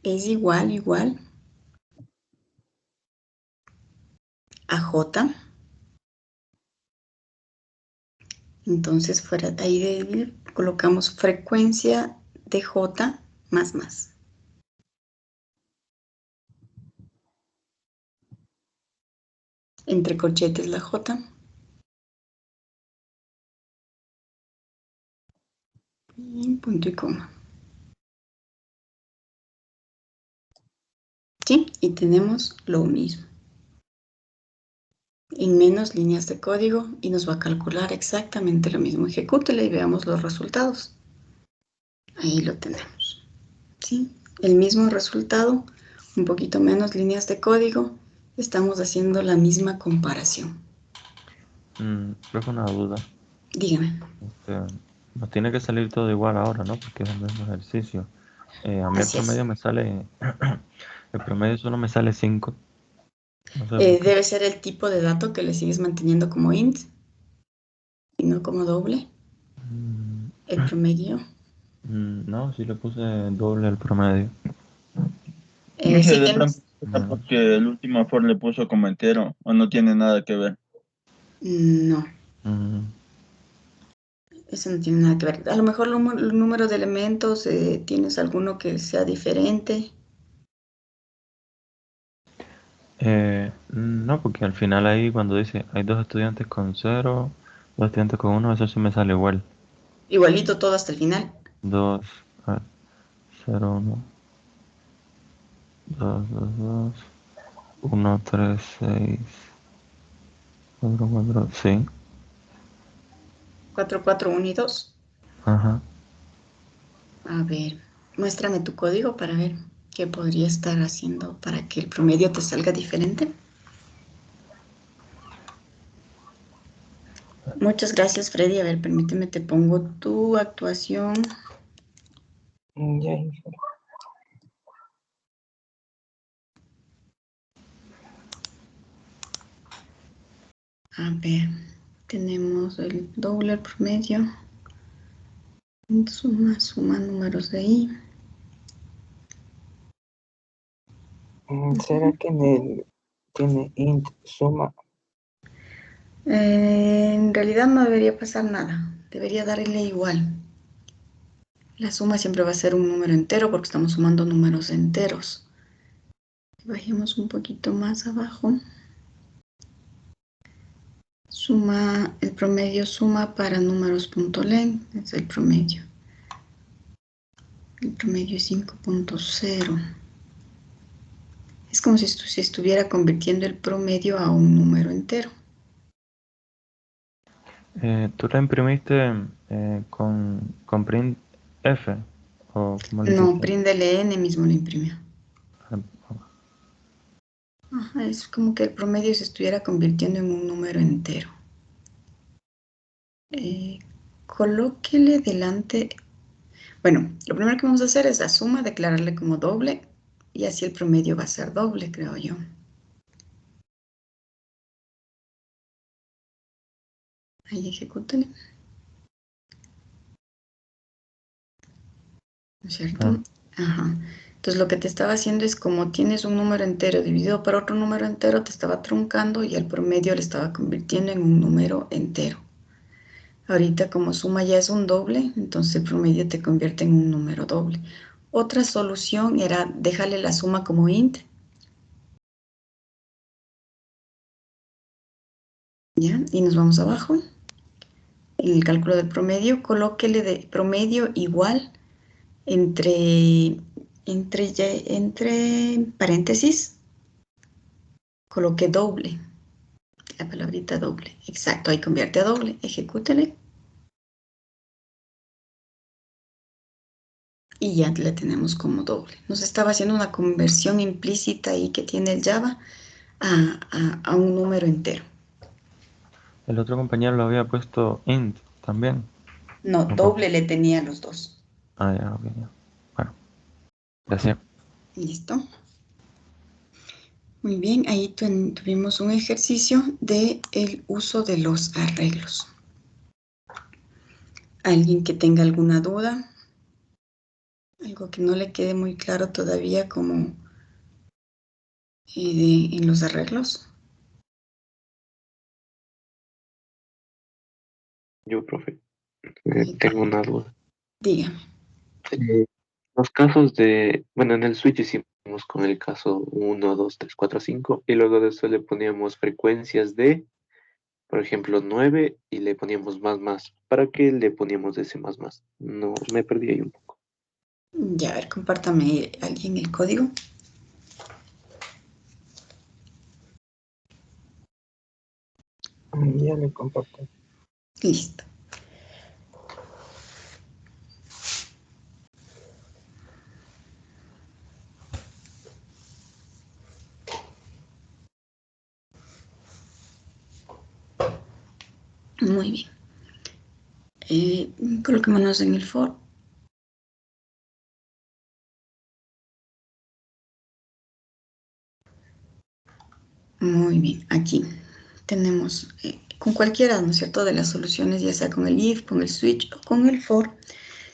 es igual a j. Entonces, fuera de ahí de if, colocamos frecuencia de j más. Entre corchetes la j. Y punto y coma. ¿Sí? Y tenemos lo mismo. En menos líneas de código y nos va a calcular exactamente lo mismo. Ejecútele y veamos los resultados. Ahí lo tenemos. ¿Sí? El mismo resultado, un poquito menos líneas de código. Estamos haciendo la misma comparación. Creo que una duda. Dígame. Nos tiene que salir todo igual ahora, ¿no? Porque es el mismo ejercicio. A mí Así el promedio es. me sale... el promedio solo me sale 5. No sé por qué. Debe ser el tipo de dato que le sigues manteniendo como int y no como doble. El promedio. No, sí le puse doble al promedio. Sí De pronto, tienes. porque el último for le puso como entero, o no tiene nada que ver. No. Mm, Eso no tiene nada que ver. A lo mejor el número de elementos, ¿tienes alguno que sea diferente? No, porque al final ahí cuando dice hay 2 estudiantes con 0, 2 estudiantes con 1, eso sí me sale igual. Igualito todo hasta el final. 2, 0, 1, 2, 2, 2, 1, 3, 6, 4, 4, sí. 4, 4, 1 y 2. Ajá. A ver, muéstrame tu código para ver qué podría estar haciendo para que el promedio te salga diferente. Muchas gracias, Freddy. A ver, permíteme, te pongo tu actuación. Ya, A ver, tenemos el doble, el promedio. Suma números de ahí. ¿será que en el tiene int suma? En realidad no debería pasar nada. Debería darle igual. La suma siempre va a ser un número entero porque estamos sumando números enteros. Bajemos un poquito más abajo. Suma, el promedio suma para números.len, es el promedio. El promedio es 5.0. Es como si se estuviera convirtiendo el promedio a un número entero. ¿Tú la imprimiste con print F? ¿O cómo lo No, hiciste? print LN mismo lo imprimió. Ajá, es como que el promedio se estuviera convirtiendo en un número entero. Colóquele delante. Bueno, lo primero que vamos a hacer es la suma, declararle como doble, y así el promedio va a ser doble, creo yo. Ahí ejecútale. ¿No es cierto? Ajá. Entonces lo que te estaba haciendo es como tienes un número entero dividido por otro número entero, te estaba truncando y el promedio le estaba convirtiendo en un número entero. Ahorita como suma ya es un doble, entonces el promedio te convierte en un número doble. Otra solución era dejarle la suma como int. ¿Ya? Y nos vamos abajo. En el cálculo del promedio, colóquele de promedio igual entre paréntesis, coloque doble. La palabrita doble. Exacto, ahí convierte a doble. Ejecútele. Y ya la tenemos como doble. Nos estaba haciendo una conversión implícita ahí que tiene el Java a un número entero. El otro compañero lo había puesto int también. No, doble le tenía a los dos. Ah, ya, ok, ya. Bueno, gracias. Listo. Muy bien, ahí tuvimos un ejercicio de el uso de los arreglos. ¿Alguien que tenga alguna duda? Algo que no le quede muy claro todavía como en los arreglos. Yo, profe, tengo una duda. Dígame. Los casos bueno, en el switch hicimos con el caso 1, 2, 3, 4, 5 y luego de eso le poníamos frecuencias de, por ejemplo, 9 y le poníamos más. ¿Para qué le poníamos ese más? No, me perdí ahí un poco. Ya, a ver, compártame alguien el código. Ya le comparto. Listo. Muy bien. Coloquémonos en el for. Muy bien, aquí tenemos con cualquiera, ¿no es cierto?, de las soluciones, ya sea con el if, con el switch o con el for,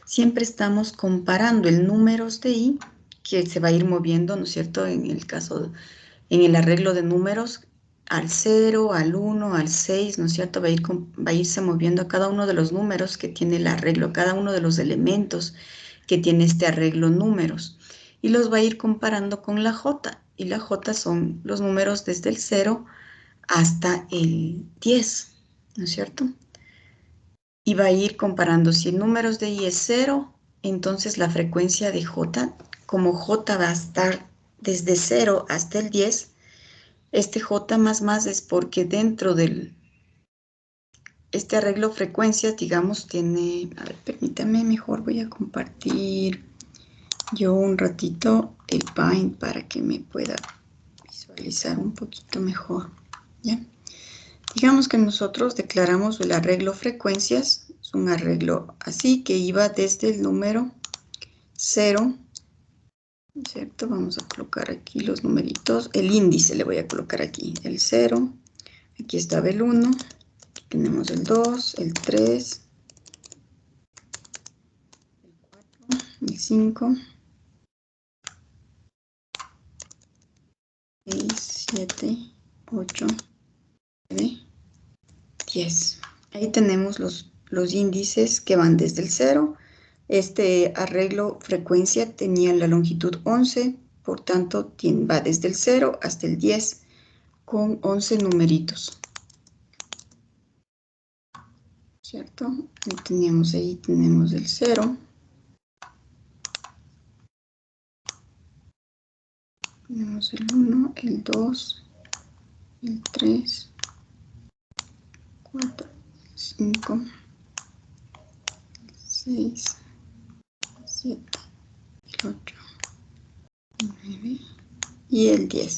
siempre estamos comparando el números de i que se va a ir moviendo, ¿no es cierto?, en el caso, en el arreglo de números, al 0, al 1, al 6, ¿no es cierto? Va a irse moviendo a cada uno de los números que tiene el arreglo, cada uno de los elementos que tiene este arreglo números. Y los va a ir comparando con la J. Y la J son los números desde el 0 hasta el 10, ¿no es cierto? Y va a ir comparando. Si el número de I es 0, entonces la frecuencia de J, como J va a estar desde 0 hasta el 10, este J más es porque dentro del este arreglo frecuencias, digamos, tiene... A ver, permítame, mejor voy a compartir yo un ratito el Paint para que me pueda visualizar un poquito mejor, ¿ya? Digamos que nosotros declaramos el arreglo frecuencias, es un arreglo así que iba desde el número 0, ¿cierto? Vamos a colocar aquí los numeritos, el índice le voy a colocar aquí, el 0, aquí estaba el 1, aquí tenemos el 2, el 3, el 5, 6, 7, 8, 9, 10. Ahí tenemos los índices que van desde el 0. Este arreglo frecuencia tenía la longitud 11, por tanto va desde el 0 hasta el 10 con 11 numeritos. ¿Cierto? Ahí tenemos el 0. Tenemos el 1, el 2, el 3, 4, 5, 6, 7, el 8, el 9 y el 10.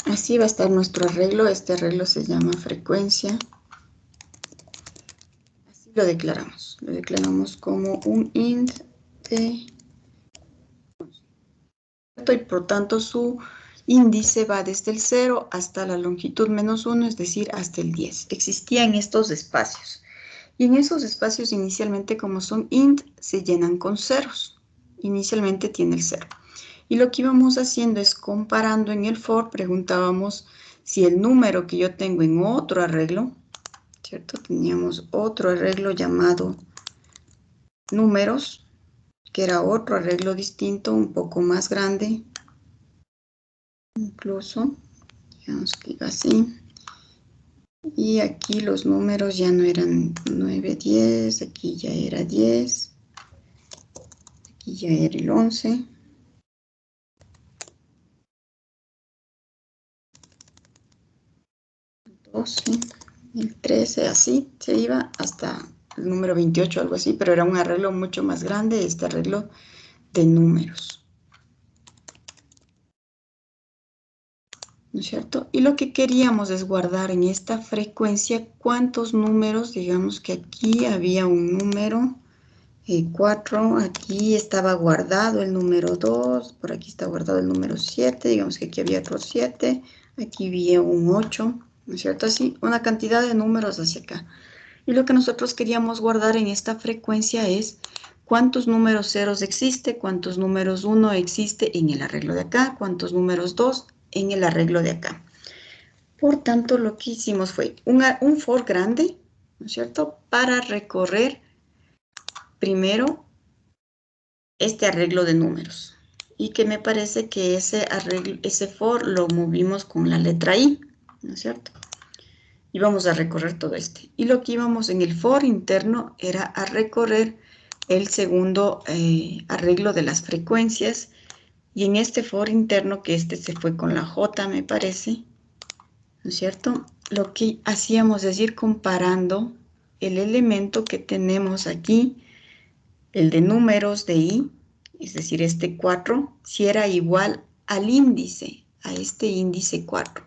Así va a estar nuestro arreglo. Este arreglo se llama frecuencia. Así lo declaramos. Lo declaramos como un int de... Y por tanto su índice va desde el 0 hasta la longitud menos 1, es decir, hasta el 10. Existían estos espacios. Y en esos espacios inicialmente, como son int, se llenan con ceros. Inicialmente tiene el 0. Y lo que íbamos haciendo es comparando en el for, preguntábamos si el número que yo tengo en otro arreglo, ¿cierto? Teníamos otro arreglo llamado números, que era otro arreglo distinto, un poco más grande, incluso, digamos que iba así. Y aquí los números ya no eran 9, 10, aquí ya era 10, aquí ya era el 11. 12, el 13, así se iba hasta el número 28, algo así, pero era un arreglo mucho más grande, este arreglo de números. ¿No es cierto? Y lo que queríamos es guardar en esta frecuencia cuántos números, digamos que aquí había un número 4, aquí estaba guardado el número 2, por aquí está guardado el número 7, digamos que aquí había otro 7, aquí había un 8, ¿no es cierto? Así, una cantidad de números hacia acá. Y lo que nosotros queríamos guardar en esta frecuencia es cuántos números ceros existe, cuántos números 1 existe en el arreglo de acá, cuántos números 2 en el arreglo de acá. Por tanto, lo que hicimos fue un for grande, ¿no es cierto?, para recorrer primero este arreglo de números. Y que me parece que ese for lo movimos con la letra I, ¿no es cierto? Y vamos a recorrer todo este. Y lo que íbamos en el for interno era a recorrer el segundo arreglo de las frecuencias. Y en este for interno, que este se fue con la J, me parece, ¿no es cierto? Lo que hacíamos es ir comparando el elemento que tenemos aquí, el de números de I, es decir, este 4, si era igual al índice, a este índice 4.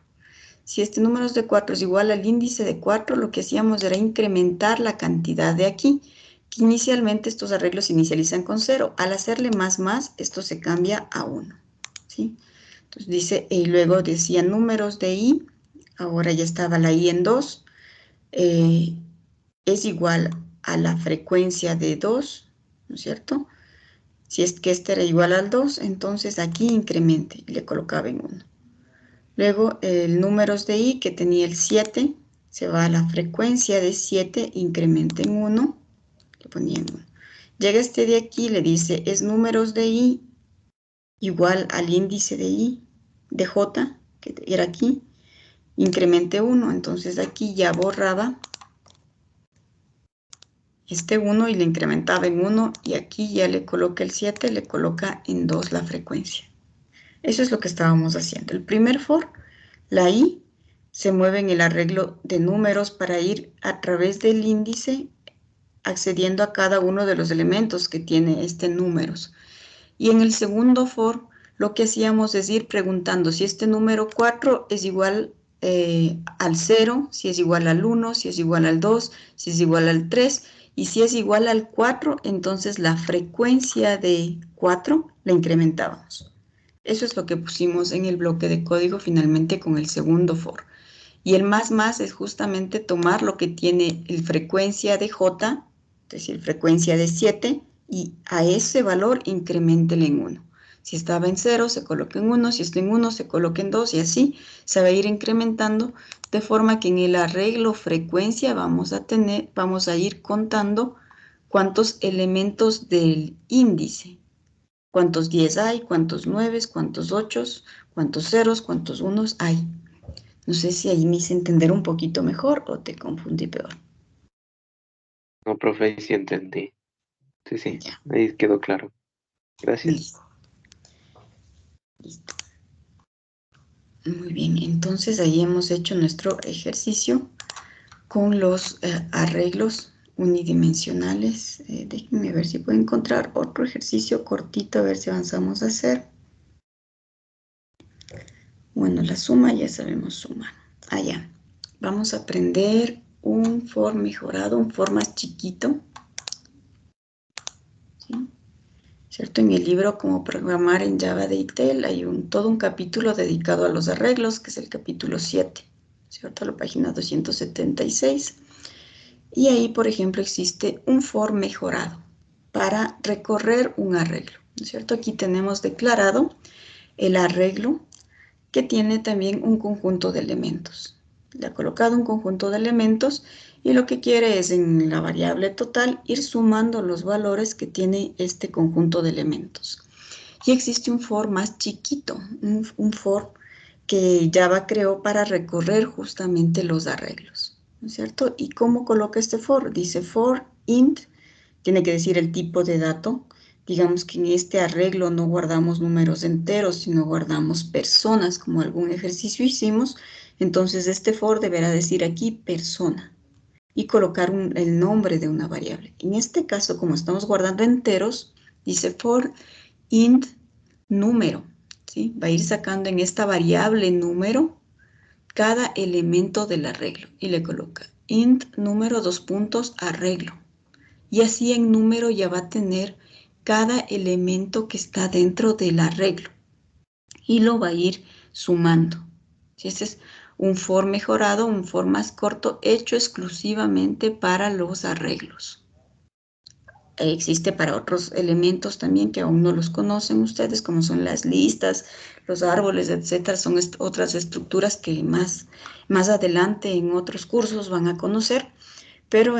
Si este número de 4 es igual al índice de 4, lo que hacíamos era incrementar la cantidad de aquí, que inicialmente estos arreglos se inicializan con 0. Al hacerle más, esto se cambia a 1. ¿Sí? Entonces dice, y luego decía números de I, ahora ya estaba la I en 2, es igual a la frecuencia de 2, ¿no es cierto? Si es que este era igual al 2, entonces aquí incremente, y le colocaba en 1. Luego el números de i que tenía el 7, se va a la frecuencia de 7, incrementa en 1, le ponía en 1. Llega este de aquí, le dice, es números de i igual al índice de i, de j, que era aquí, incremente 1, entonces aquí ya borraba este 1 y le incrementaba en 1, y aquí ya le coloca el 7, le coloca en 2 la frecuencia. Eso es lo que estábamos haciendo. El primer for, la i, se mueve en el arreglo de números para ir a través del índice accediendo a cada uno de los elementos que tiene este números. Y en el segundo for, lo que hacíamos es ir preguntando si este número 4 es igual al 0, si es igual al 1, si es igual al 2, si es igual al 3, y si es igual al 4, entonces la frecuencia de 4 la incrementábamos. Eso es lo que pusimos en el bloque de código finalmente con el segundo for. Y el más es justamente tomar lo que tiene el frecuencia de j, es decir, frecuencia de 7, y a ese valor increméntele en 1. Si estaba en 0, se coloca en 1, si está en 1, se coloca en 2, y así se va a ir incrementando, de forma que en el arreglo frecuencia vamos a ir contando cuántos elementos del índice. ¿Cuántos 10 hay? ¿Cuántos 9? ¿Cuántos 8? ¿Cuántos ceros? ¿Cuántos unos hay? No sé si ahí me hice entender un poquito mejor o te confundí peor. No, profe, ahí sí entendí. Sí, Ya, ahí quedó claro. Gracias. listo. Listo. Muy bien, entonces ahí hemos hecho nuestro ejercicio con los arreglos unidimensionales. Déjenme ver si puedo encontrar otro ejercicio cortito, a ver si avanzamos a hacer. Bueno, la suma ya sabemos sumar. Allá. Vamos a aprender un for mejorado, un for más chiquito. ¿Sí? ¿Cierto? En el libro Cómo programar en Java de ITEL hay todo un capítulo dedicado a los arreglos, que es el capítulo 7, ¿cierto? La página 276. Y ahí, por ejemplo, existe un for mejorado para recorrer un arreglo, ¿no es cierto? Aquí tenemos declarado el arreglo que tiene también un conjunto de elementos. Le ha colocado un conjunto de elementos y lo que quiere es en la variable total ir sumando los valores que tiene este conjunto de elementos. Y existe un for más chiquito, un for que Java creó para recorrer justamente los arreglos, ¿no es cierto? ¿Y cómo coloca este for? Dice for int, tiene que decir el tipo de dato. Digamos que en este arreglo no guardamos números enteros, sino guardamos personas, como algún ejercicio hicimos. Entonces este for deberá decir aquí persona y colocar el nombre de una variable. En este caso, como estamos guardando enteros, dice for int número, ¿sí? Va a ir sacando en esta variable número cada elemento del arreglo y le coloca int número arreglo. Y así en número ya va a tener cada elemento que está dentro del arreglo y lo va a ir sumando. Ese es un for mejorado, un for más corto, hecho exclusivamente para los arreglos. Existe para otros elementos también que aún no los conocen ustedes, como son las listas, los árboles, etcétera. Son otras estructuras que más adelante en otros cursos van a conocer. Pero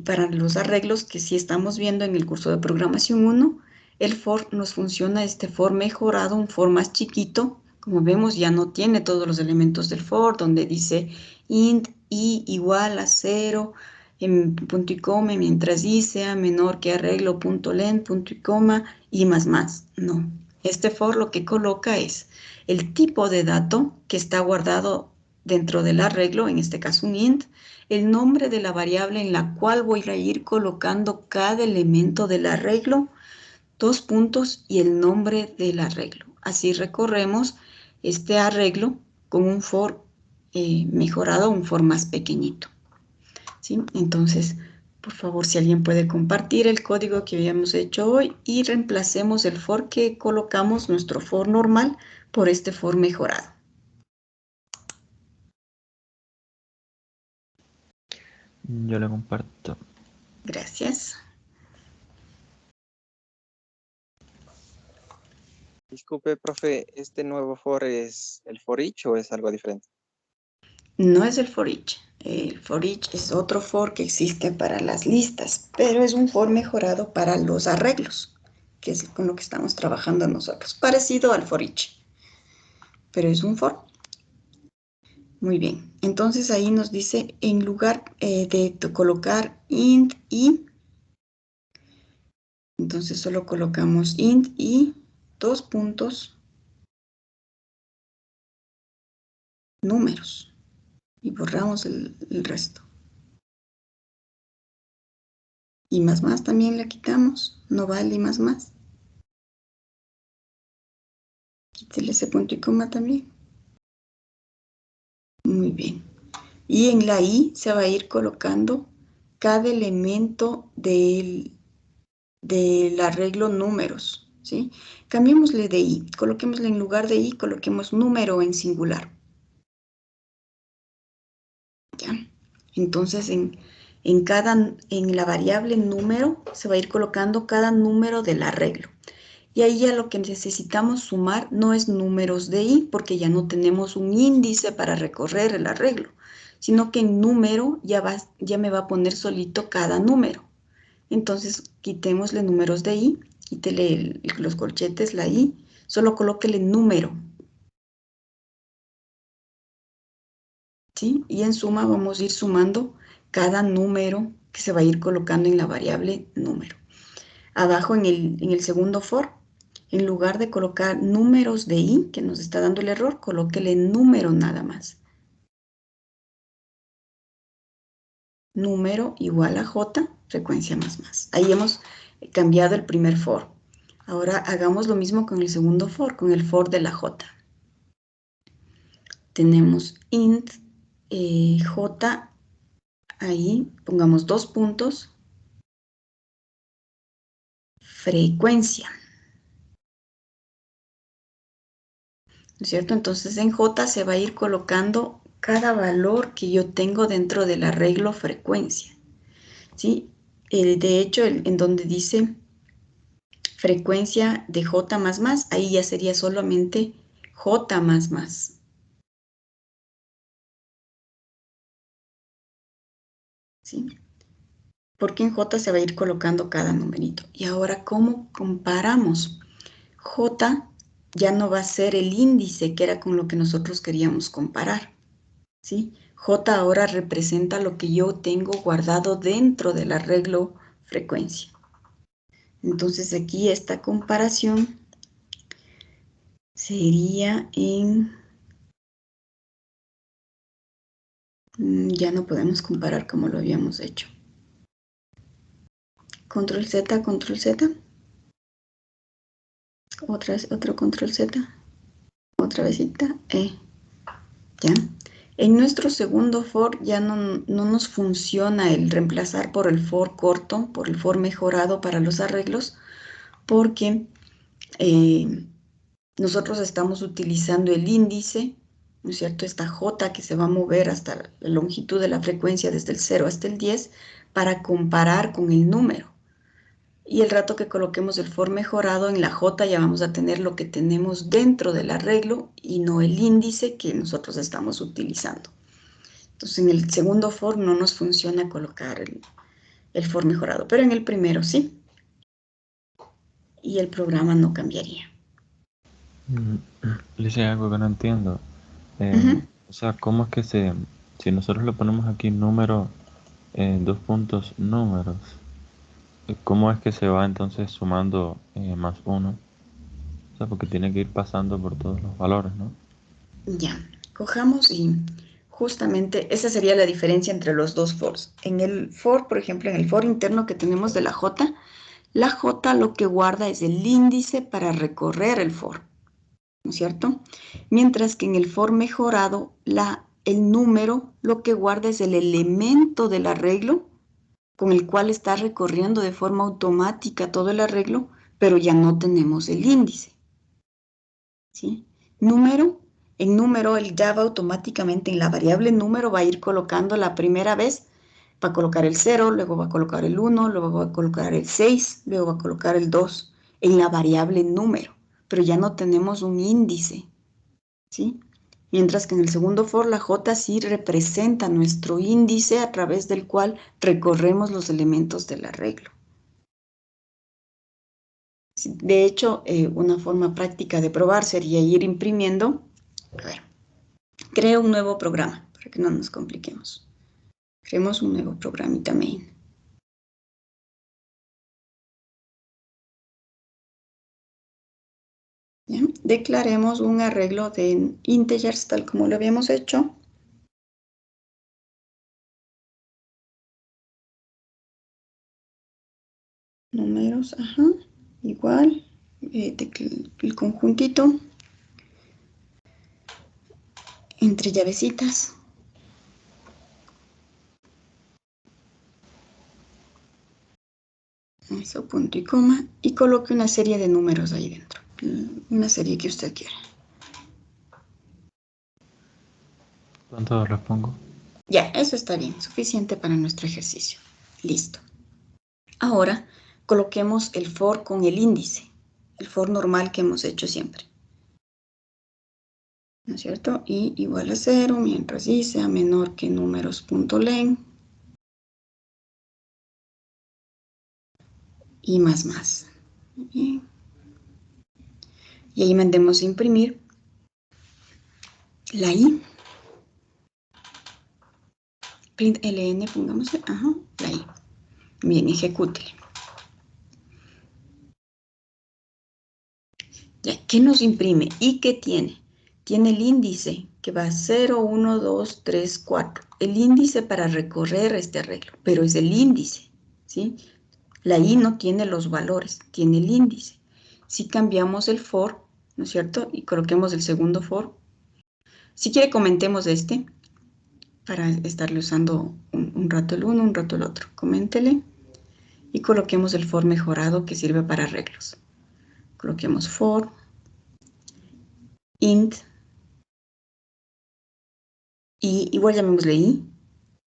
para los arreglos que sí estamos viendo en el curso de programación 1, el for nos funciona este for mejorado, un for más chiquito. Como vemos, ya no tiene todos los elementos del for, donde dice int i igual a 0, en punto y coma, mientras i sea menor que arreglo, punto len, punto y coma, y más. No. Este for lo que coloca es el tipo de dato que está guardado dentro del arreglo, en este caso un int, el nombre de la variable en la cual voy a ir colocando cada elemento del arreglo, 2 puntos y el nombre del arreglo. Así recorremos este arreglo con un for mejorado, un for más pequeñito. ¿Sí? Entonces, por favor, si alguien puede compartir el código que habíamos hecho hoy y reemplacemos el for que colocamos, nuestro for normal, por este for mejorado. Yo le comparto. Gracias. Disculpe, profe, ¿este nuevo for es el for each o es algo diferente? No es el for each. El for each es otro for que existe para las listas, pero es un for mejorado para los arreglos, que es con lo que estamos trabajando nosotros. Parecido al for each, pero es un for. Muy bien. Entonces ahí nos dice, en lugar de colocar int i, entonces solo colocamos int i, 2 puntos, números, y borramos el resto. Y más también la quitamos, no vale más. Quítale ese punto y coma también. Muy bien. Y en la i se va a ir colocando cada elemento del arreglo números, ¿sí? Cambiémosle de i, coloquémosle en lugar de i, coloquemos número en singular. ¿Ya? Entonces en la variable número se va a ir colocando cada número del arreglo. Y ahí ya lo que necesitamos sumar no es números de i, porque ya no tenemos un índice para recorrer el arreglo, sino que en número ya me va a poner solito cada número. Entonces quitémosle números de i, quítele los corchetes, la i, solo colóquele número. ¿Sí? Y en suma vamos a ir sumando cada número que se va a ir colocando en la variable número. Abajo en el segundo for, en lugar de colocar números de i, que nos está dando el error, colóquele número nada más. Número igual a j, frecuencia más. Ahí hemos cambiado el primer for. Ahora hagamos lo mismo con el segundo for, con el for de la j. Tenemos int j, ahí pongamos 2 puntos, frecuencia. ¿No es cierto? Entonces en j se va a ir colocando cada valor que yo tengo dentro del arreglo frecuencia. ¿Sí? De hecho, en donde dice frecuencia de j más, ahí ya sería solamente j más. ¿Sí? Porque en j se va a ir colocando cada numerito. Y ahora, ¿cómo comparamos? J ya no va a ser el índice que era con lo que nosotros queríamos comparar. ¿Sí? J ahora representa lo que yo tengo guardado dentro del arreglo frecuencia. Entonces aquí esta comparación sería en... Ya no podemos comparar como lo habíamos hecho. Control Z, Control Z. Otro Control Z. Otra vezita. ¿Ya? En nuestro segundo for ya no nos funciona el reemplazar por el for corto, por el for mejorado para los arreglos, porque nosotros estamos utilizando el índice, ¿no es cierto? Esta J que se va a mover hasta la longitud de la frecuencia desde el 0 hasta el 10 para comparar con el número. Y el rato que coloquemos el for mejorado en la J ya vamos a tener lo que tenemos dentro del arreglo y no el índice que nosotros estamos utilizando. Entonces en el segundo for no nos funciona colocar el for mejorado, pero en el primero sí. Y el programa no cambiaría. Le hice algo que no entiendo. O sea, ¿cómo es que si nosotros le ponemos aquí número, 2 puntos números, ¿cómo es que se va entonces sumando más 1? O sea, porque tiene que ir pasando por todos los valores, ¿no? Ya, cojamos y justamente esa sería la diferencia entre los dos fors. En el for, por ejemplo, en el for interno que tenemos de la J lo que guarda es el índice para recorrer el for, ¿no es cierto? Mientras que en el for mejorado, el número lo que guarda es el elemento del arreglo con el cual está recorriendo de forma automática todo el arreglo, pero ya no tenemos el índice. ¿Sí? En número, el Java automáticamente en la variable número va a ir colocando la primera vez Va a colocar el 0, luego va a colocar el 1, luego va a colocar el 6, luego va a colocar el 2 en la variable número, pero ya no tenemos un índice, ¿sí? Mientras que en el segundo for la J sí representa nuestro índice a través del cual recorremos los elementos del arreglo. De hecho, una forma práctica de probar sería ir imprimiendo. A ver, creo un nuevo programa para que no nos compliquemos. Creemos un nuevo programita main. ¿Ya? Declaremos un arreglo de integers tal como lo habíamos hecho. Números, ajá, igual, el conjuntito, entre llavecitas. Eso, punto y coma, y coloque una serie de números ahí dentro, una serie que usted quiera. ¿Cuántos los pongo? Ya, eso está bien, suficiente para nuestro ejercicio. Listo. Ahora, coloquemos el for con el índice, el for normal que hemos hecho siempre. ¿No es cierto? Y igual a 0, mientras y sea menor que números.len. Y más. Bien. Y ahí mandemos a imprimir la i. Print ln, pongámosle, ajá, la i. Bien, ejecútele. Ya, ¿qué nos imprime? ¿Y qué tiene? Tiene el índice, que va a 0, 1, 2, 3, 4. El índice para recorrer este arreglo, pero es el índice, ¿sí? La i no tiene los valores, tiene el índice. Si cambiamos el for, ¿no es cierto? Y coloquemos el segundo for. Si quiere, comentemos este, para estarle usando un rato el uno, un rato el otro. Coméntele y coloquemos el for mejorado que sirve para arreglos. Coloquemos for int y igual llamémosle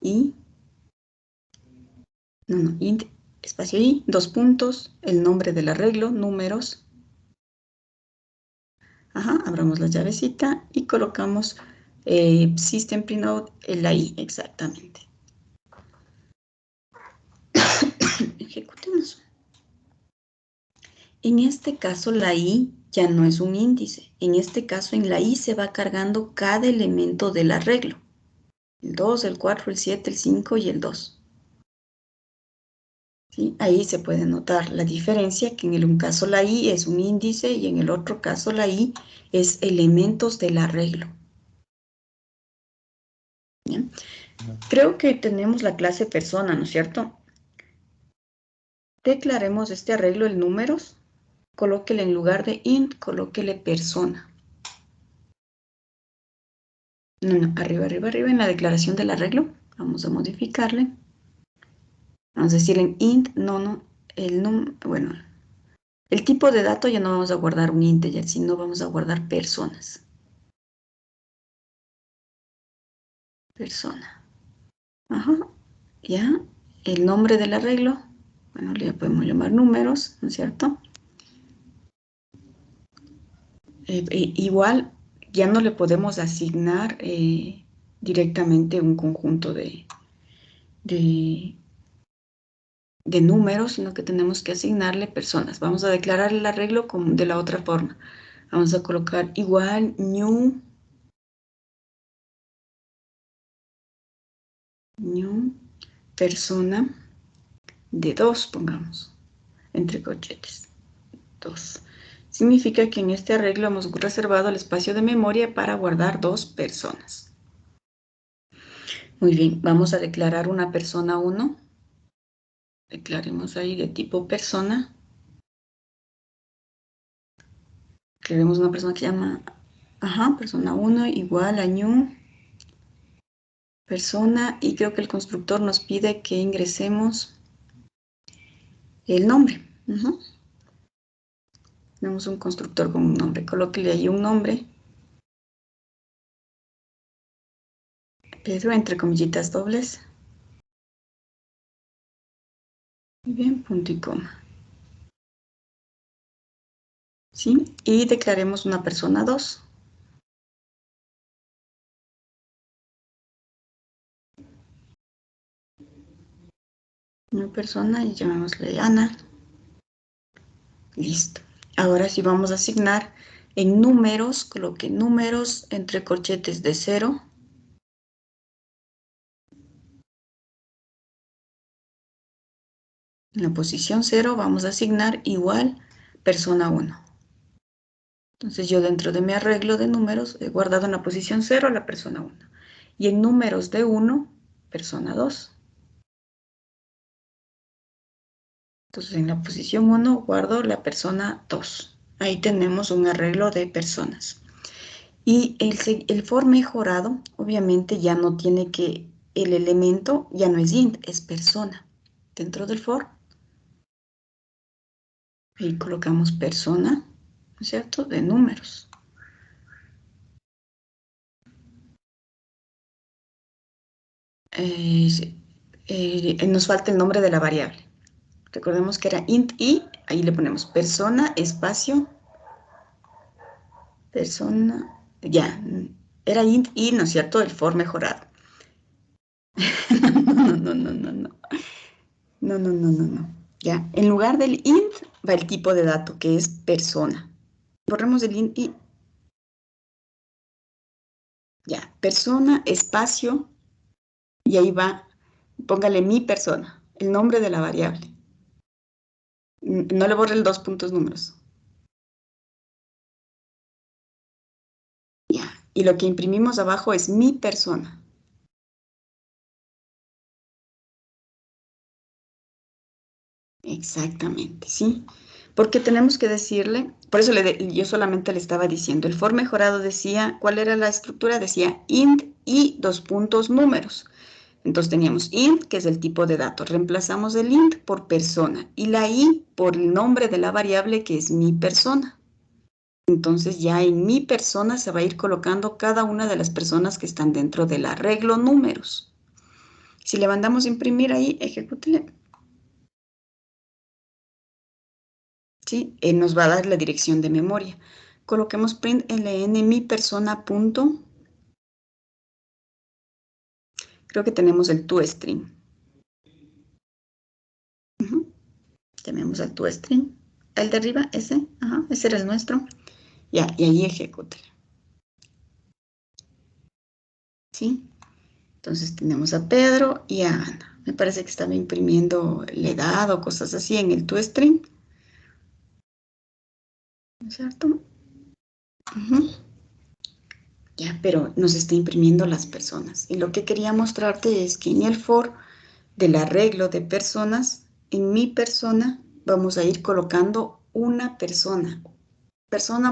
int, espacio i, 2 puntos, el nombre del arreglo, números. Ajá, abramos la llavecita y colocamos system.prinout en la i, exactamente. Ejecutemos. En este caso la i ya no es un índice. En este caso en la i se va cargando cada elemento del arreglo. El 2, el 4, el 7, el 5 y el 2. ¿Sí? Ahí se puede notar la diferencia, que en un caso la i es un índice y en el otro caso la i es elementos del arreglo. ¿Bien? Creo que tenemos la clase persona, ¿no es cierto? Declaremos este arreglo en números. Colóquele en lugar de int, colóquele persona. No, arriba, en la declaración del arreglo. Vamos a modificarle. Vamos a decir en int, el tipo de dato ya no vamos a guardar un integer, sino vamos a guardar personas. Persona. Ajá, ya. El nombre del arreglo, bueno, le podemos llamar números, ¿no es cierto? Igual, ya no le podemos asignar directamente un conjunto de números, sino que tenemos que asignarle personas. Vamos a declarar el arreglo de la otra forma. Vamos a colocar igual new persona de 2, pongamos, entre corchetes, 2. Significa que en este arreglo hemos reservado el espacio de memoria para guardar 2 personas. Muy bien, vamos a declarar una persona 1. Declaremos ahí de tipo persona. Creemos una persona que se llama, persona 1 igual a new persona, y creo que el constructor nos pide que ingresemos el nombre. Tenemos un constructor con un nombre. Colóquele ahí un nombre. Pedro, entre comillitas dobles. Muy bien, punto y coma. ¿Sí? Y declaremos una persona 2. Una persona y llamémosle Ana. Listo. Ahora sí vamos a asignar en números, coloque números entre corchetes de 0. En la posición 0 vamos a asignar igual persona 1. Entonces yo dentro de mi arreglo de números he guardado en la posición 0 la persona 1. Y en números de 1, persona 2. Entonces en la posición 1 guardo la persona 2. Ahí tenemos un arreglo de personas. Y el for mejorado, obviamente ya no tiene que, el elemento ya no es int, es persona. Dentro del for, ahí colocamos persona, ¿no es cierto?, de números. Nos falta el nombre de la variable. Recordemos que era int i, ahí le ponemos persona, espacio, persona, ya, era int i, ¿no es cierto?, el for mejorado. No. Ya, en lugar del int va el tipo de dato, que es persona. Borremos el int i. Ya, persona, espacio, y ahí va, póngale mi persona, el nombre de la variable. No le borre el 2 puntos números. Ya, y lo que imprimimos abajo es mi persona. Exactamente, ¿sí? Porque tenemos que decirle, por eso yo solamente le estaba diciendo, el for mejorado decía, ¿cuál era la estructura? Decía int y 2 puntos números. Entonces teníamos int, que es el tipo de dato. Reemplazamos el int por persona y la i por el nombre de la variable que es mi persona. Entonces ya en mi persona se va a ir colocando cada una de las personas que están dentro del arreglo números. Si le mandamos a imprimir ahí, ejecútele. ¿Sí? Él nos va a dar la dirección de memoria. Coloquemos print ln mi persona punto. Creo que tenemos el toString. Llamemos al toString. El de arriba, ese. Ajá, ese era el nuestro. Ya, y ahí ejecútele. ¿Sí? Entonces tenemos a Pedro y a Ana. Me parece que estaba imprimiendo la edad o cosas así en el toString. ¿No es cierto? Ya, pero nos está imprimiendo las personas. Y lo que quería mostrarte es que en el for del arreglo de personas, en mi persona vamos a ir colocando una persona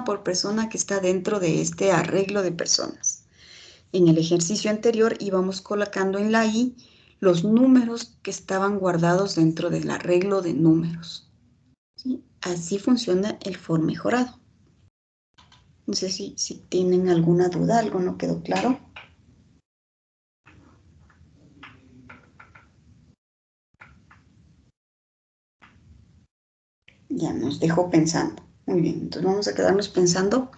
por persona que está dentro de este arreglo de personas. En el ejercicio anterior íbamos colocando en la i los números que estaban guardados dentro del arreglo de números. ¿Sí? Así funciona el for mejorado. No sé si tienen alguna duda, algo no quedó claro. Ya nos dejó pensando. Muy bien, entonces vamos a quedarnos pensando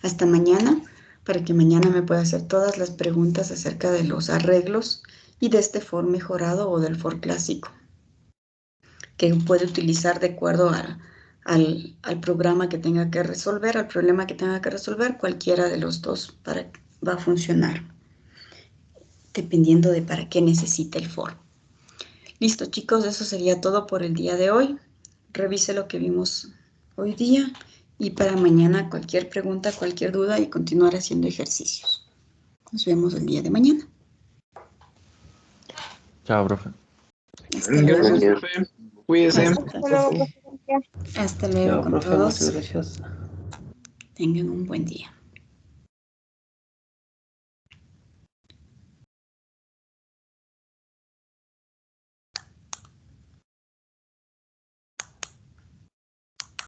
hasta mañana para que mañana me pueda hacer todas las preguntas acerca de los arreglos y de este for mejorado o del for clásico, que puede utilizar de acuerdo al programa que tenga que resolver, al problema que tenga que resolver, cualquiera de los dos va a funcionar, dependiendo de para qué necesita el for. Listo, chicos, eso sería todo por el día de hoy. Revise lo que vimos hoy día y para mañana cualquier pregunta, cualquier duda y continuar haciendo ejercicios. Nos vemos el día de mañana. Chao, profe. Hasta luego. Gracias, profe. Cuídese. Hasta luego Chao, con profe, todos. muchas gracias. Tengan un buen día.